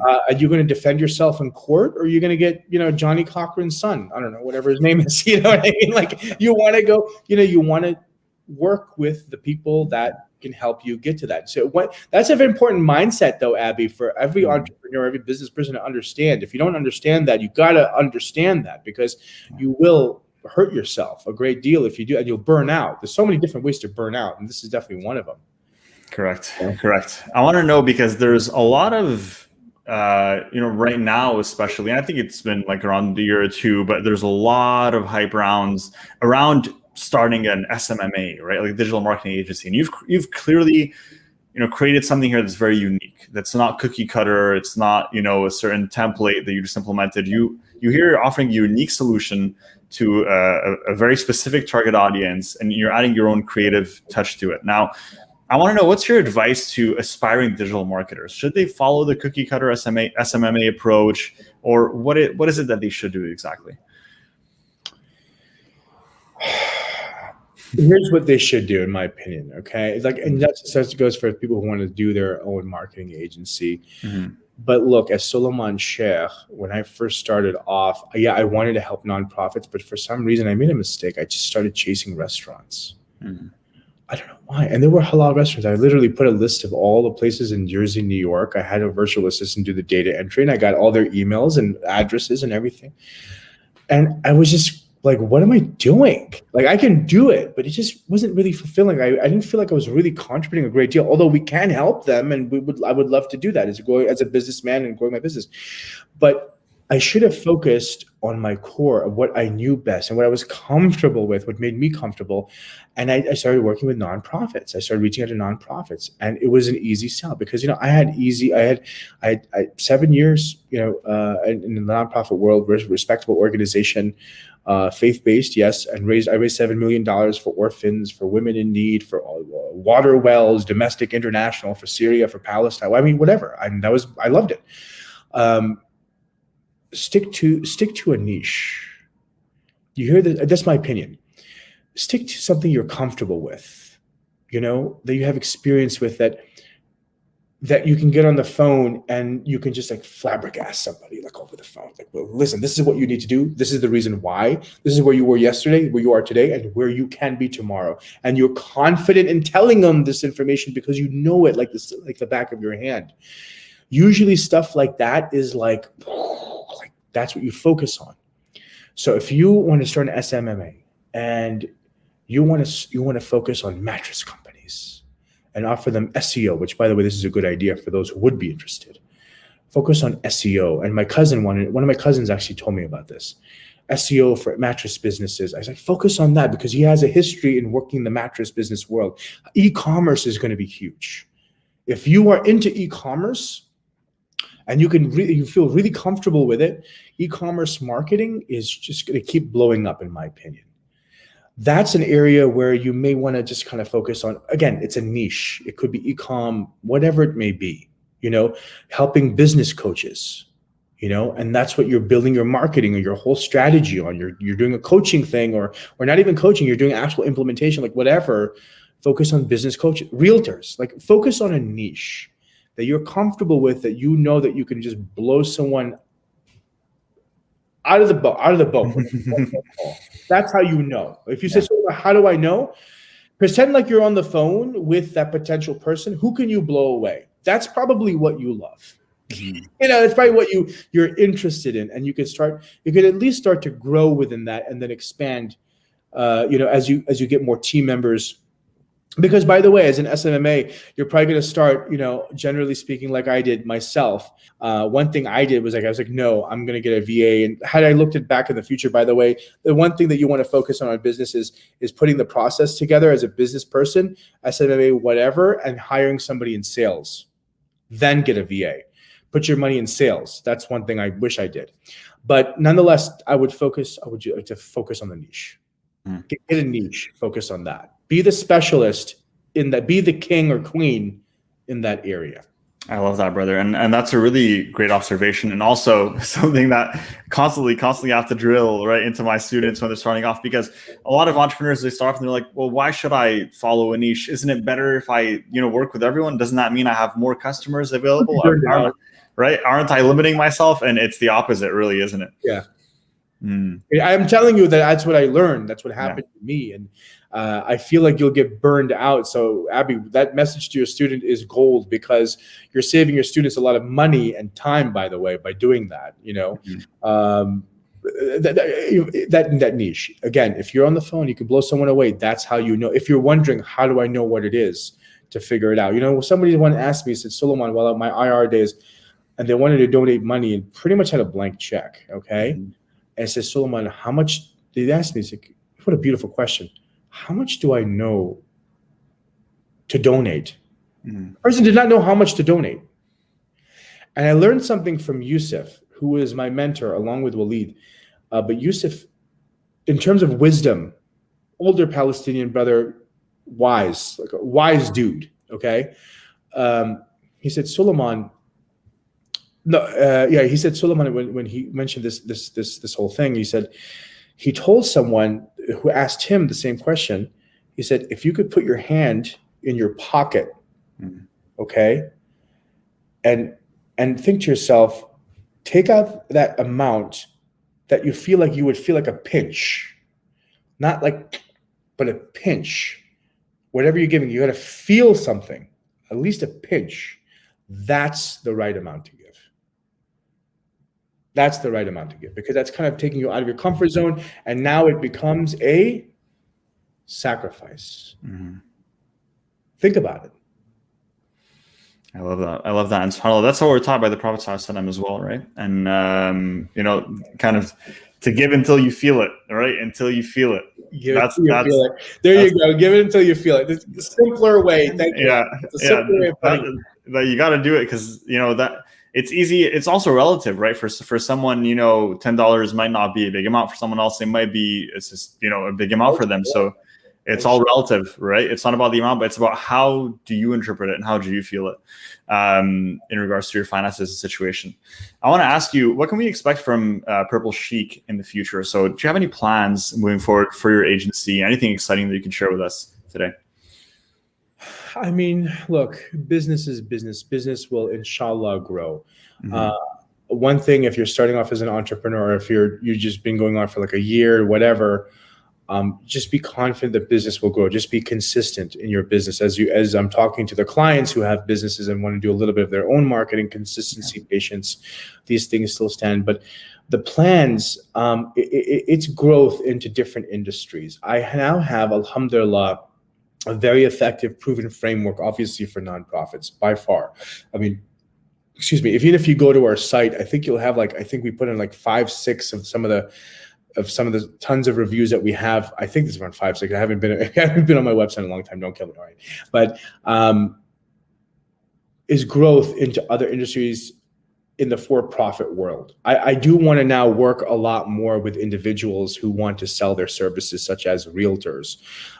Are you going to defend yourself in court, or are you going to get, Johnny Cochran's son? I don't know, whatever his name is. You know what I mean? Like, you want to go, you want to work with the people that can help you get to that. So that's an important mindset, though, Abby, for every entrepreneur, every business person to understand. If you don't understand that, you got to understand that, because you will hurt yourself a great deal if you do, and you'll burn out. There's so many different ways to burn out, and this is definitely one of them. Correct. I want to know, because there's a lot of right now, especially, and I think it's been like around a year or two, but there's a lot of hype rounds around starting an SMMA, right? Like digital marketing agency. And you've clearly, created something here that's very unique. That's not cookie cutter. It's not, a certain template that you just implemented. You here are offering a unique solution to a very specific target audience, and you're adding your own creative touch to it. Now, I want to know, what's your advice to aspiring digital marketers? Should they follow the cookie cutter SMMA approach, or what is it that they should do exactly? Here's what they should do, in my opinion. Okay, and that goes for people who want to do their own marketing agency. But look, as Suleman Sheikh, when I first started off, I wanted to help nonprofits, but for some reason I made a mistake. I just started chasing restaurants. I don't know why. And there were halal restaurants. I literally put a list of all the places in Jersey, New York. I had a virtual assistant do the data entry, and I got all their emails and addresses and everything. And I was just like, what am I doing? Like, I can do it, but it just wasn't really fulfilling. I didn't feel like I was really contributing a great deal, although we can help them, and I would love to do that as a businessman and growing my business. But I should have focused on my core of what I knew best and what I was comfortable with, what made me comfortable. And I started working with nonprofits. I started reaching out to nonprofits, and it was an easy sell because, I had 7 years, in the nonprofit world, respectable organization, faith-based, yes, and I raised $7 million for orphans, for women in need, for water wells, domestic, international, for Syria, for Palestine. I mean, whatever. I loved it. Stick to a niche. You hear that? That's my opinion. Stick to something you're comfortable with, that you have experience with, that you can get on the phone and you can just like flabbergast somebody like over the phone. Like, well, listen, this is what you need to do. This is the reason why. This is where you were yesterday, where you are today, and where you can be tomorrow. And you're confident in telling them this information because you know it like the back of your hand. Usually stuff like that is like that's what you focus on. So if you want to start an SMMA and you want to focus on mattress companies and offer them SEO, which, by the way, this is a good idea for those who would be interested. Focus on SEO. And one of my cousins actually told me about this. SEO for mattress businesses. I was like, focus on that because he has a history in working the mattress business world. E-commerce is going to be huge. If you are into e-commerce and you feel really comfortable with it, e-commerce marketing is just going to keep blowing up, in my opinion. That's an area where you may want to just kind of focus on. Again, it's a niche. It could be e-com, whatever it may be, helping business coaches, and that's what you're building your marketing or your whole strategy on. You're doing a coaching thing, or not even coaching, you're doing actual implementation, like whatever. Focus on business coaches, realtors, like focus on a niche that you're comfortable with, that that you can just blow someone out of the boat. That's how you know. If you say, so how do I know? Pretend like you're on the phone with that potential person. Who can you blow away? That's probably what you love. It's probably what you're interested in, and you can at least start to grow within that, and then expand, as you get more team members. Because, by the way, as an SMMA, you're probably going to start, generally speaking, like I did myself. One thing I did was I was like, no, I'm going to get a VA. And had I looked at back in the future, by the way, the one thing that you want to focus on business is putting the process together as a business person, SMMA, whatever, and hiring somebody in sales. Then get a VA. Put your money in sales. That's one thing I wish I did. But nonetheless, I would focus on the niche. Get a niche, focus on that. Be the specialist in that, be the king or queen in that area. I love that, brother. And that's a really great observation. And also something that constantly have to drill right into my students when they're starting off, because a lot of entrepreneurs, they start off and they're like, well, why should I follow a niche? Isn't it better if I, work with everyone? Doesn't that mean I have more customers available? Aren't I limiting myself? And it's the opposite, really, isn't it? Yeah. I'm telling you that's what I learned. That's what happened to me. And I feel like you'll get burned out. So Abby, that message to your student is gold, because you're saving your students a lot of money and time, by the way, by doing that, that niche. Again, if you're on the phone, you can blow someone away. That's how you know. If you're wondering, how do I know what it is, to figure it out? Somebody once asked me, said, Suleman, well, my IR days, and they wanted to donate money and pretty much had a blank check. Okay. And I said, Suleman, how much? They asked me, like, what a beautiful question. How much do I know to donate? The person did not know how much to donate. And I learned something from Yusuf, who is my mentor along with Waleed. But Yusuf, in terms of wisdom, older Palestinian brother, wise, like a wise dude. Okay. He said, Suleman, he said, Suleman, when he mentioned this whole thing, he said, he told someone who asked him the same question. He said, if you could put your hand in your pocket, okay, and think to yourself, take out that amount that you feel like you would feel like a pinch, not like, but a pinch. Whatever you're giving, you got to feel something, at least a pinch. That's the right amount to give. That's the right amount to give, because that's kind of taking you out of your comfort zone, and now it becomes a sacrifice. Think about it. I love that. And subhanAllah, that's how we're taught by the Prophet ﷺ as well, right? And kind of to give until you feel it, right? Until you feel it. Feel it. There you go. Give it until you feel it. It's a simpler way. Thank you. Yeah. It's a simpler way of putting it. That you got to do it, because that it's easy. It's also relative, right? For someone, $10 might not be a big amount. For someone else, it's just a big amount for them. So it's all relative, right? It's not about the amount, but it's about how do you interpret it and how do you feel it in regards to your finances and situation. I want to ask you, what can we expect from Purple Sheek in the future? So do you have any plans moving forward for your agency? Anything exciting that you can share with us today? I mean, look, business is business. Business will, inshallah, grow. One thing, if you're starting off as an entrepreneur, if you've just been going on for like a year, whatever, just be confident that business will grow. Just be consistent in your business. As I'm talking to the clients who have businesses and want to do a little bit of their own marketing, consistency, patience, these things still stand. But the plans, it's growth into different industries. I now have, alhamdulillah, a very effective, proven framework, obviously, for nonprofits by far. I mean, even if you go to our site, I think you'll have I think we put in 5, 6 of some of the tons of reviews that we have. I think there's around 5, 6. I haven't been on my website in a long time. Don't kill me, all right? But is growth into other industries, in the for-profit world. I do want to now work a lot more with individuals who want to sell their services, such as realtors,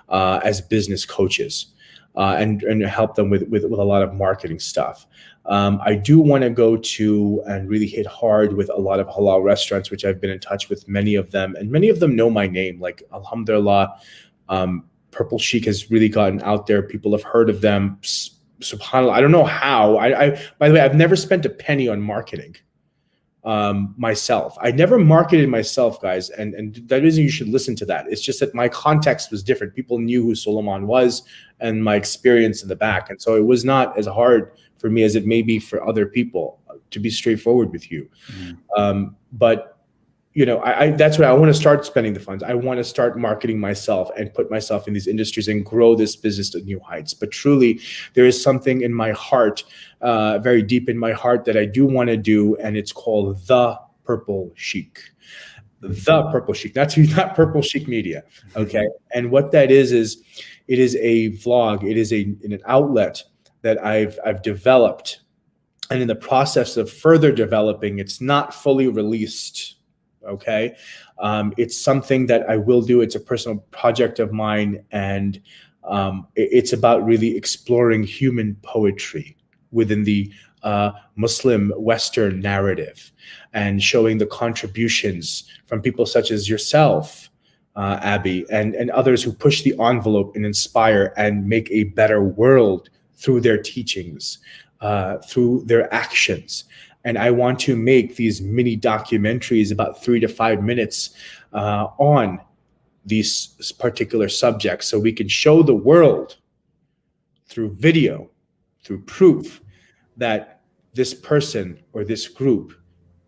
as business coaches, and help them with a lot of marketing stuff. I do want to go to and really hit hard with a lot of halal restaurants, which I've been in touch with many of them, and many of them know my name. Like, alhamdulillah, Purple Sheek has really gotten out there. People have heard of them. SubhanAllah, I don't know how. By the way, I've never spent a penny on marketing myself. I never marketed myself, guys, and that reason you should listen to that. It's just that my context was different. People knew who Suleman was and my experience in the back, and so it was not as hard for me as it may be for other people, to be straightforward with you. But you know, that's what I want to start spending the funds. I want to start marketing myself and put myself in these industries and grow this business to new heights. But truly, there is something in my heart, very deep in my heart, that I do want to do, and it's called the Purple Sheek. The Purple Sheek. That's not Purple Sheek Media, okay? And what that is it is a vlog. It is an outlet that I've developed, and in the process of further developing, it's not fully released. Okay. It's something that I will do. It's a personal project of mine. And it's about really exploring human poetry within the Muslim Western narrative, and showing the contributions from people such as yourself, Abby, and others who push the envelope and inspire and make a better world through their teachings, through their actions. And I want to make these mini documentaries about 3 to 5 minutes on these particular subjects, so we can show the world through video, through proof, that this person or this group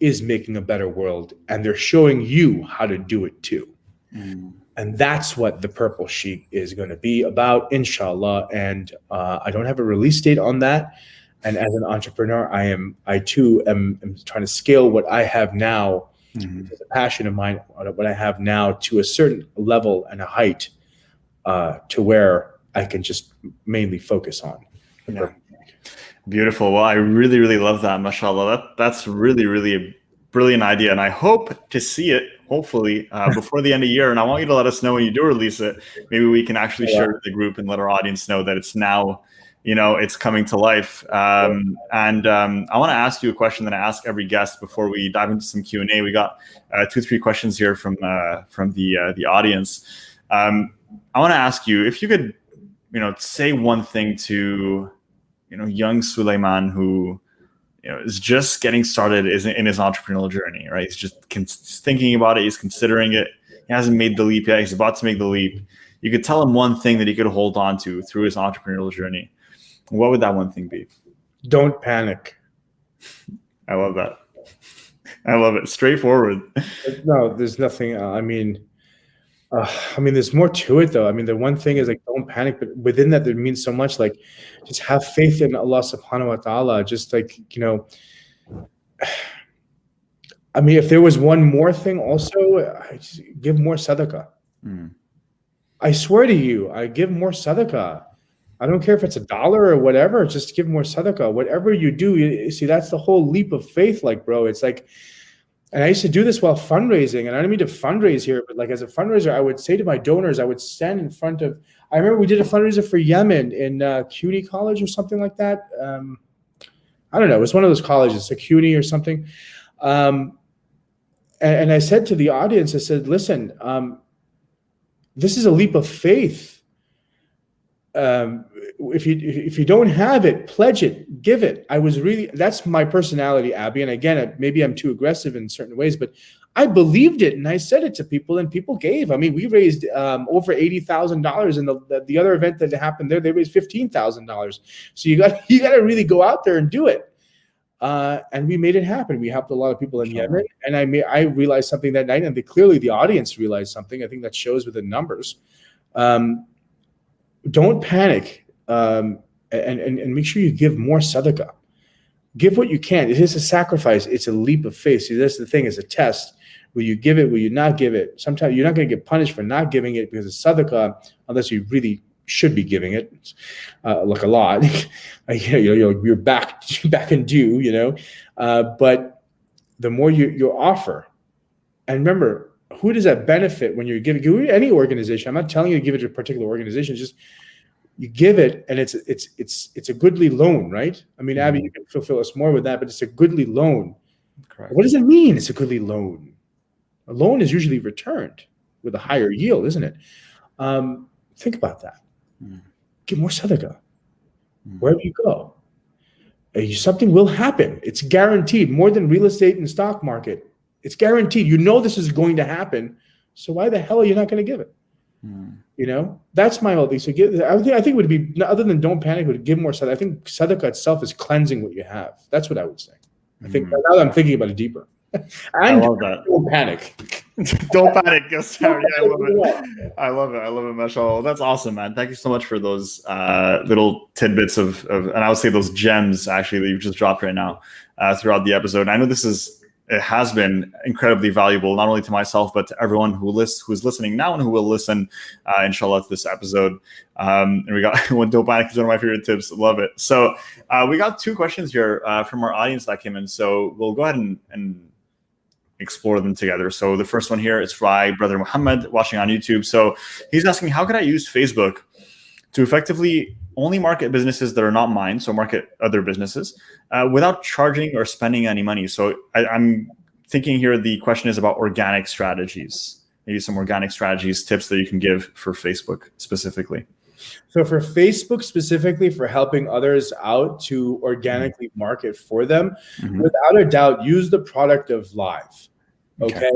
is making a better world, and they're showing you how to do it too. And that's what the Purple Sheek is going to be about, inshallah. And I don't have a release date on that. And as an entrepreneur, I too am trying to scale what I have now, which is a passion of mine, what I have now, to a certain level and a height, to where I can just mainly focus on. Yeah. Beautiful. Well, I really, really love that, mashallah. That's really, really a brilliant idea. And I hope to see it, hopefully, before the end of the year. And I want you to let us know when you do release it. Maybe we can actually share it with the group and let our audience know that it's now, you know, it's coming to life. I want to ask you a question that I ask every guest before we dive into some Q&A. We got 2-3 questions here from the audience. I want to ask you if you could, you know, say one thing to, you know, young Suleman who, you know, is just getting started in his entrepreneurial journey, right? He's just thinking about it. He's considering it. He hasn't made the leap yet. He's about to make the leap. You could tell him one thing that he could hold on to through his entrepreneurial journey. What would that one thing be? Don't panic. I love that. I love it. Straightforward. No, there's nothing. I mean, there's more to it, though. I mean, the one thing is, like, don't panic, but within that, there means so much. Like, just have faith in Allah subhanahu wa ta'ala. Just, like, you know, I mean, if there was one more thing also, I just give more sadaqah. I swear to you, I give more sadaqah. I don't care if it's $1 or whatever, just give more sadaqah. Whatever you do, you see, that's the whole leap of faith, like, bro. It's like, and I used to do this while fundraising, and I don't mean to fundraise here, but like as a fundraiser, I would say to my donors, I would stand in front of, I remember we did a fundraiser for Yemen in CUNY College or something like that. I don't know, it was one of those colleges, a CUNY or something. And I said to the audience, I said, listen, this is a leap of faith. If you don't have it, pledge it, give it. That's my personality, Abby. And again, maybe I'm too aggressive in certain ways, but I believed it and I said it to people and people gave. I mean, we raised over $80,000 in the other event that happened there. They raised $15,000. So you got to really go out there and do it. And we made it happen. We helped a lot of people in Yemen, and I realized something that night, and clearly the audience realized something. I think that shows with the numbers. Don't panic, and make sure you give more sadaqah. Give what you can. It is a sacrifice. It's a leap of faith. See, that's the thing. It's a test. Will you give it? Will you not give it? Sometimes you're not going to get punished for not giving it because it's sadaqah unless you really should be giving it, like a lot. You're back and due, but the more you offer, and remember, who does that benefit when you're giving any organization? I'm not telling you to give it to a particular organization. It's just you give it, and it's a goodly loan, right? I mean, Abby, you can fulfill us more with that, but it's a goodly loan. Correct. What does it mean? It's a goodly loan. A loan is usually returned with a higher yield, isn't it? Think about that. Give more sadaqah. Wherever you go, something will happen. It's guaranteed. More than real estate and stock market. It's guaranteed. You know this is going to happen. So why the hell are you not going to give it? That's my whole thing. So I think it would be, other than don't panic, would give more sadaqah. I think sadaqah itself is cleansing what you have. That's what I would say. I think now that I'm thinking about it deeper. I love that. Don't panic. Don't panic. Yes, sorry. I love it. I love it, mashallah. That's awesome, man. Thank you so much for those little tidbits of, and I would say those gems actually that you've just dropped right now throughout the episode. And I know it has been incredibly valuable, not only to myself, but to everyone who's listening now and who will listen, inshallah, to this episode. And we got don't panic is one of my favorite tips. Love it. So we got 2 questions here from our audience that came in. So we'll go ahead and explore them together. So the first one here is by Brother Muhammad watching on YouTube. So he's asking, how can I use Facebook to effectively only market businesses that are not mine, so market other businesses, without charging or spending any money? So I'm thinking here the question is about organic strategies, maybe some organic strategies, tips that you can give for Facebook specifically. So for Facebook specifically, for helping others out to organically market for them, without a doubt, use the product of Live. Okay.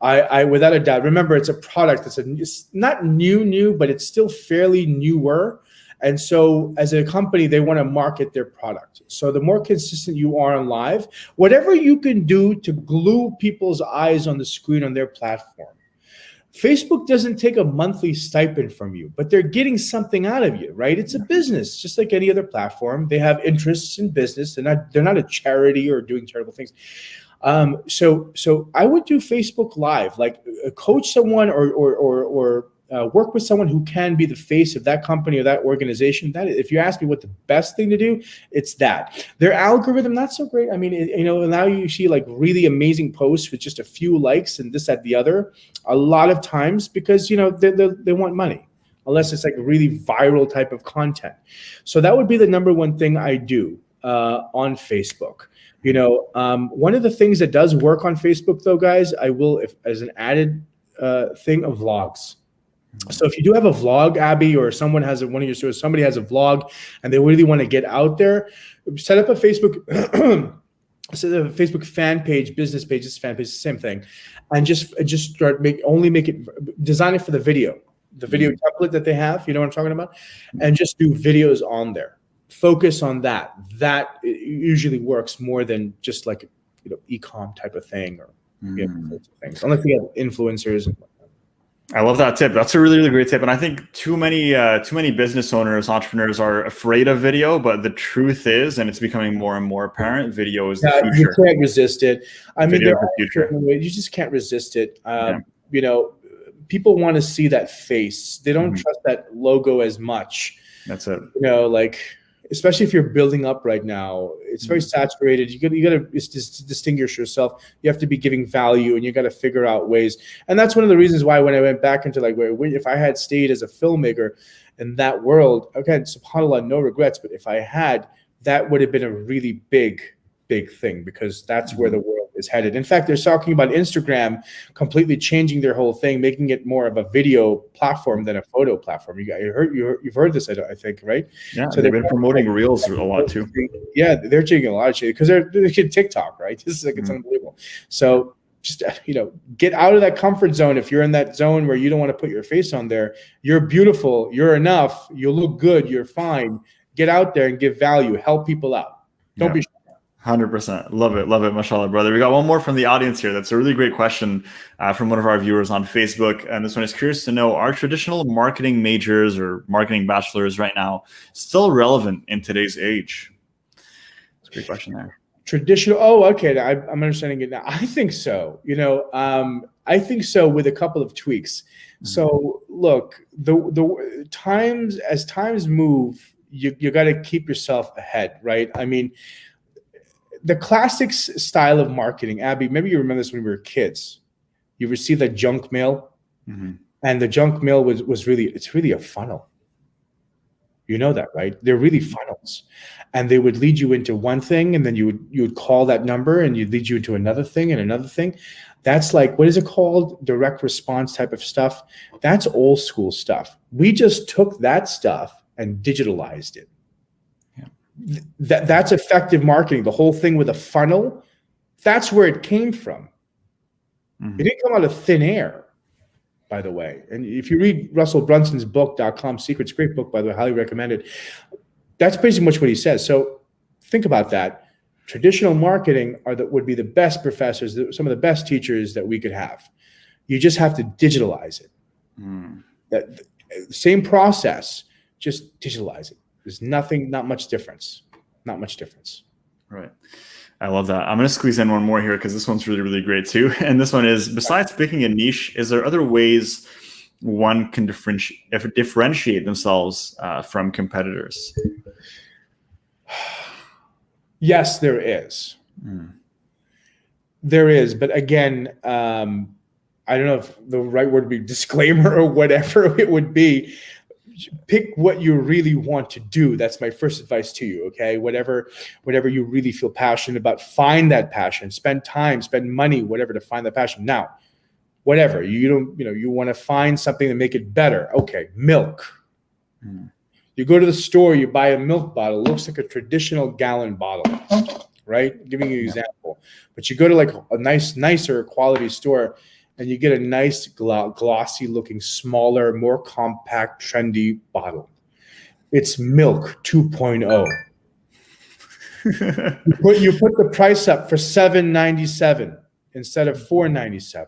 I without a doubt, remember, it's a product it's not new, but it's still fairly newer. And so as a company, they want to market their product. So the more consistent you are on Live, whatever you can do to glue people's eyes on the screen on their platform. Facebook doesn't take a monthly stipend from you, but they're getting something out of you, right? It's a business, just like any other platform. They have interests in business. They're not a charity or doing charitable things. So I would do Facebook Live, like coach someone or work with someone who can be the face of that company or that organization. That, if you ask me what the best thing to do, it's that. Their algorithm, not so great. I mean, now you see like really amazing posts with just a few likes and this, that, the other, a lot of times because, they want money, unless it's like really viral type of content. So that would be the number one thing I do on Facebook. One of the things that does work on Facebook though, guys, I will, as an added thing, of vlogs. So if you do have a vlog, Abby, or someone has one of your stores, somebody has a vlog and they really want to get out there, set up a Facebook, Facebook fan page, business page, fan page, same thing, and just start design it for the video template that they have. You know what I'm talking about? And just do videos on there. Focus on that. That usually works more than just like e-com type of thing or things, unless you have influencers. I love that tip. That's a really, really great tip. And I think too many business owners, entrepreneurs are afraid of video, but the truth is, and it's becoming more and more apparent, video is the future. You can't resist it. I mean, Video is the future. You just can't resist it. People want to see that face. They don't trust that logo as much. That's it. Especially if you're building up right now, it's very saturated. You got to distinguish yourself. You have to be giving value, and you got to figure out ways. And that's one of the reasons why when I went back into if I had stayed as a filmmaker in that world, again, subhanAllah, no regrets. But if I had, that would have been a really big thing, because that's where the world is headed. In fact, they're talking about Instagram completely changing their whole thing, making it more of a video platform than a photo platform. You've heard this, I think, right? Yeah, so they've been promoting Reels a lot too. Yeah, they're taking a lot of shit because they're TikTok, right? This is it's unbelievable. So just get out of that comfort zone. If you're in that zone where you don't want to put your face on there, you're beautiful, you're enough, you look good, you're fine. Get out there and give value, help people out. Don't be 100%. Love it, mashallah, brother. We got one more from the audience here. That's a really great question from one of our viewers on Facebook. And this one is curious to know, are traditional marketing majors or marketing bachelors right now still relevant in today's age? That's a great question there. Traditional. Oh, okay. I'm understanding it now. I think so. I think so, with a couple of tweaks. So look, the times, as times move, you got to keep yourself ahead, right? I mean, the classic style of marketing, Abby, maybe you remember this when we were kids. You received that junk mail, and the junk mail was really, it's really a funnel. You know that, right? They're really funnels, and they would lead you into one thing, and then you would call that number, and you'd lead you into another thing and another thing. That's like, what is it called? Direct response type of stuff. That's old school stuff. We just took that stuff and digitalized it. Yeah. That's effective marketing. The whole thing with a funnel, that's where it came from. It didn't come out of thin air, by the way. And if you read Russell Brunson's book, .com Secrets, great book, by the way, highly recommended. That's basically much what he says. So think about that. Traditional marketing would be the best professors, some of the best teachers that we could have. You just have to digitalize it. That same process, just digitalize it. There's not much difference. Not much difference. Right. I love that. I'm going to squeeze in one more here because this one's really, really great too. And this one is, besides picking a niche, is there other ways one can differentiate themselves from competitors? Yes, there is. There is, but again, I don't know if the right word would be disclaimer or whatever it would be. Pick what you really want to do. That's my first advice to you. Okay, whatever you really feel passionate about, find that passion. Spend time, spend money, whatever, to find that passion. Now, whatever you want to find something to make it better. Okay, milk. You go to the store, you buy a milk bottle, it looks like a traditional gallon bottle, right? Giving you an example. But you go to like a nicer quality store, and you get a nice glossy looking, smaller, more compact, trendy bottle. It's milk 2.0. You put the price up for $7.97 instead of $4.97.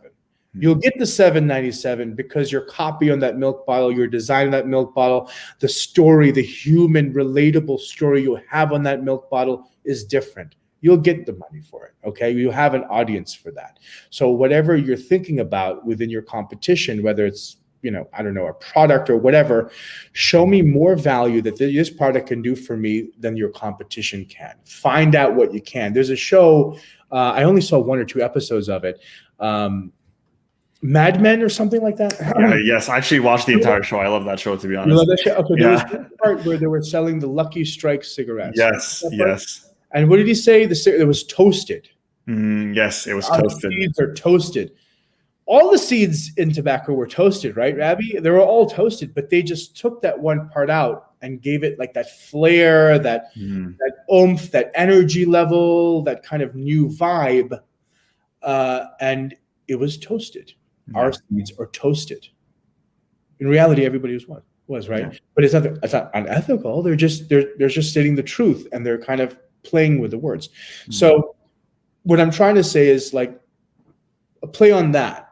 You'll get the $7.97 because your copy on that milk bottle, your design on that milk bottle, the story, the human relatable story you have on that milk bottle is different. You'll get the money for it, okay? You have an audience for that. So whatever you're thinking about within your competition, whether it's, I don't know, a product or whatever, show me more value that this product can do for me than your competition can. Find out what you can. There's a show, I only saw 1 or 2 episodes of it, Mad Men or something like that. Yes, I actually watched the entire show. I love that show, to be honest. You love that show? Okay, there was one part where they were selling the Lucky Strike cigarettes. Yes. And what did he say? It was toasted. Yes, it was toasted. The seeds are toasted. All the seeds in tobacco were toasted, right, Rabbi? They were all toasted, but they just took that one part out and gave it like that flair, that oomph, that energy level, that kind of new vibe. And it was toasted. Our seeds are toasted. In reality, everybody was right, but it's not unethical. They're just stating the truth, and they're kind of playing with the words. So what I'm trying to say is, like, a play on that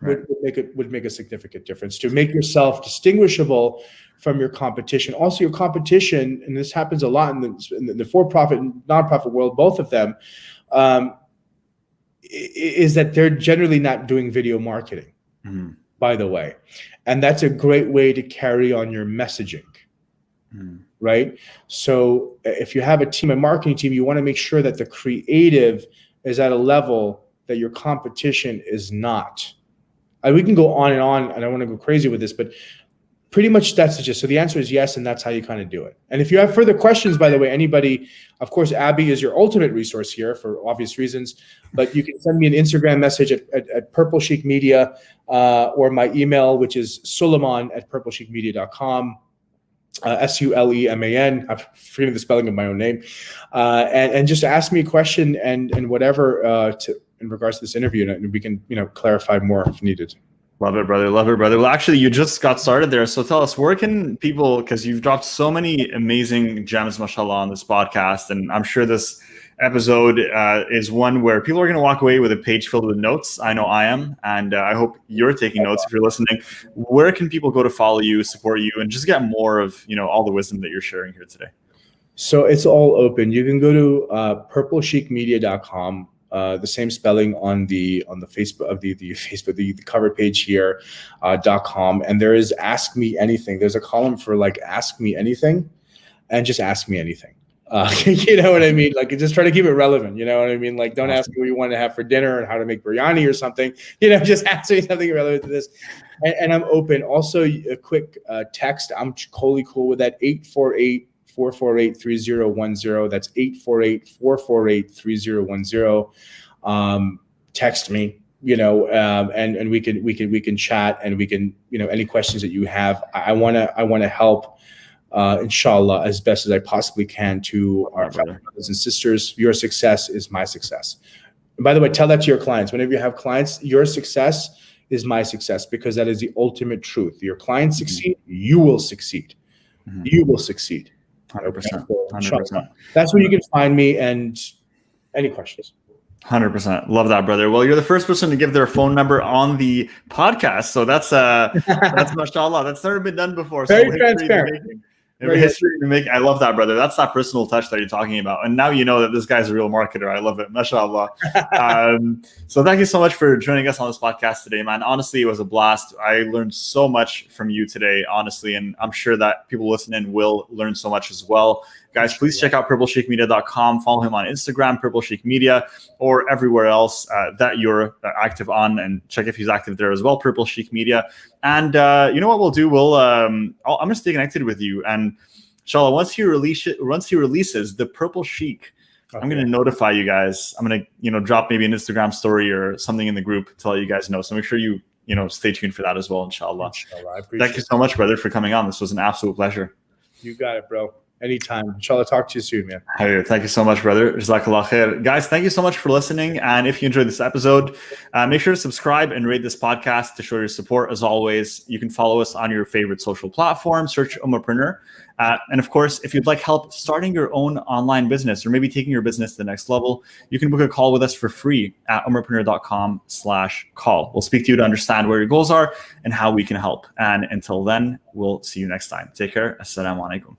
would make a significant difference to make yourself distinguishable from your competition. Also, your competition, and this happens a lot in the for-profit and non-profit world, both of them, is that they're generally not doing video marketing, by the way. And that's a great way to carry on your messaging, right? So if you have a marketing team, you want to make sure that the creative is at a level that your competition is not. We can go on, and I don't want to go crazy with this, but pretty much that's the gist. So the answer is yes, and that's how you kind of do it. And if you have further questions, by the way, anybody, of course, Abby is your ultimate resource here for obvious reasons, but you can send me an Instagram message at Purple Sheek Media, or my email, which is suleman@purplesheekmedia.com, Suleman. I'm forgetting the spelling of my own name, and just ask me a question and whatever in regards to this interview, and we can clarify more if needed. Love it, brother. Love it, brother. Well, actually, you just got started there. So tell us, where can people, because you've dropped so many amazing gems, mashallah, on this podcast. And I'm sure this episode is one where people are going to walk away with a page filled with notes. I know I am. And I hope you're taking notes if you're listening. Where can people go to follow you, support you, and just get more of, all the wisdom that you're sharing here today? So it's all open. You can go to purplesheekmedia.com. the same spelling on the Facebook of the Facebook, the cover page here, .com. And there is Ask Me Anything. There's a column for like Ask Me Anything, and just ask me anything. You know what I mean? Like, just try to keep it relevant. You know what I mean? Like, don't ask me what you want to have for dinner and how to make biryani or something. You know, just ask me something relevant to this. And I'm open. Also, a quick text. I'm totally cool with that. 848-448-3010. That's 848-448-3010. Text me. You know, and we can chat, and we can, you know, any questions that you have. I wanna help. Inshallah, as best as I possibly can to our brothers and sisters. Your success is my success. And by the way, tell that to your clients. Whenever you have clients, your success is my success, because that is the ultimate truth. Your clients succeed, you will succeed. You will succeed. 100%. 100%. That's where you can find me. And any questions? 100%. Love that, brother. Well, you're the first person to give their phone number on the podcast, so that's mashallah. That's never been done before. Very so transparent. History to make. I love that, brother. That's that personal touch that you're talking about. And now you know that this guy's a real marketer. I love it. Mashallah. So thank you so much for joining us on this podcast today, man. Honestly, it was a blast. I learned so much from you today, honestly. And I'm sure that people listening will learn so much as well. Guys, please check out purplesheikmedia.com. Follow him on Instagram, Purple Sheik Media, or everywhere else that you're active on, and check if he's active there as well, Purple Sheik Media. And you know what we'll do? I'm gonna stay connected with you, and inshallah, once he releases the Purple Sheik, I'm gonna notify you guys. I'm gonna drop maybe an Instagram story or something in the group to let you guys know. So make sure you stay tuned for that as well, inshallah. I appreciate Thank you so much, brother, for coming on. This was an absolute pleasure. You got it, bro. Anytime. Inshallah, talk to you soon, man. Hey, thank you so much, brother. Jazakallah khair. Guys, thank you so much for listening. And if you enjoyed this episode, make sure to subscribe and rate this podcast to show your support. As always, you can follow us on your favorite social platform. Search Ummahpreneur. And of course, if you'd like help starting your own online business, or maybe taking your business to the next level, you can book a call with us for free at ummahpreneur.com/call. We'll speak to you to understand where your goals are and how we can help. And until then, we'll see you next time. Take care. Assalamu alaikum.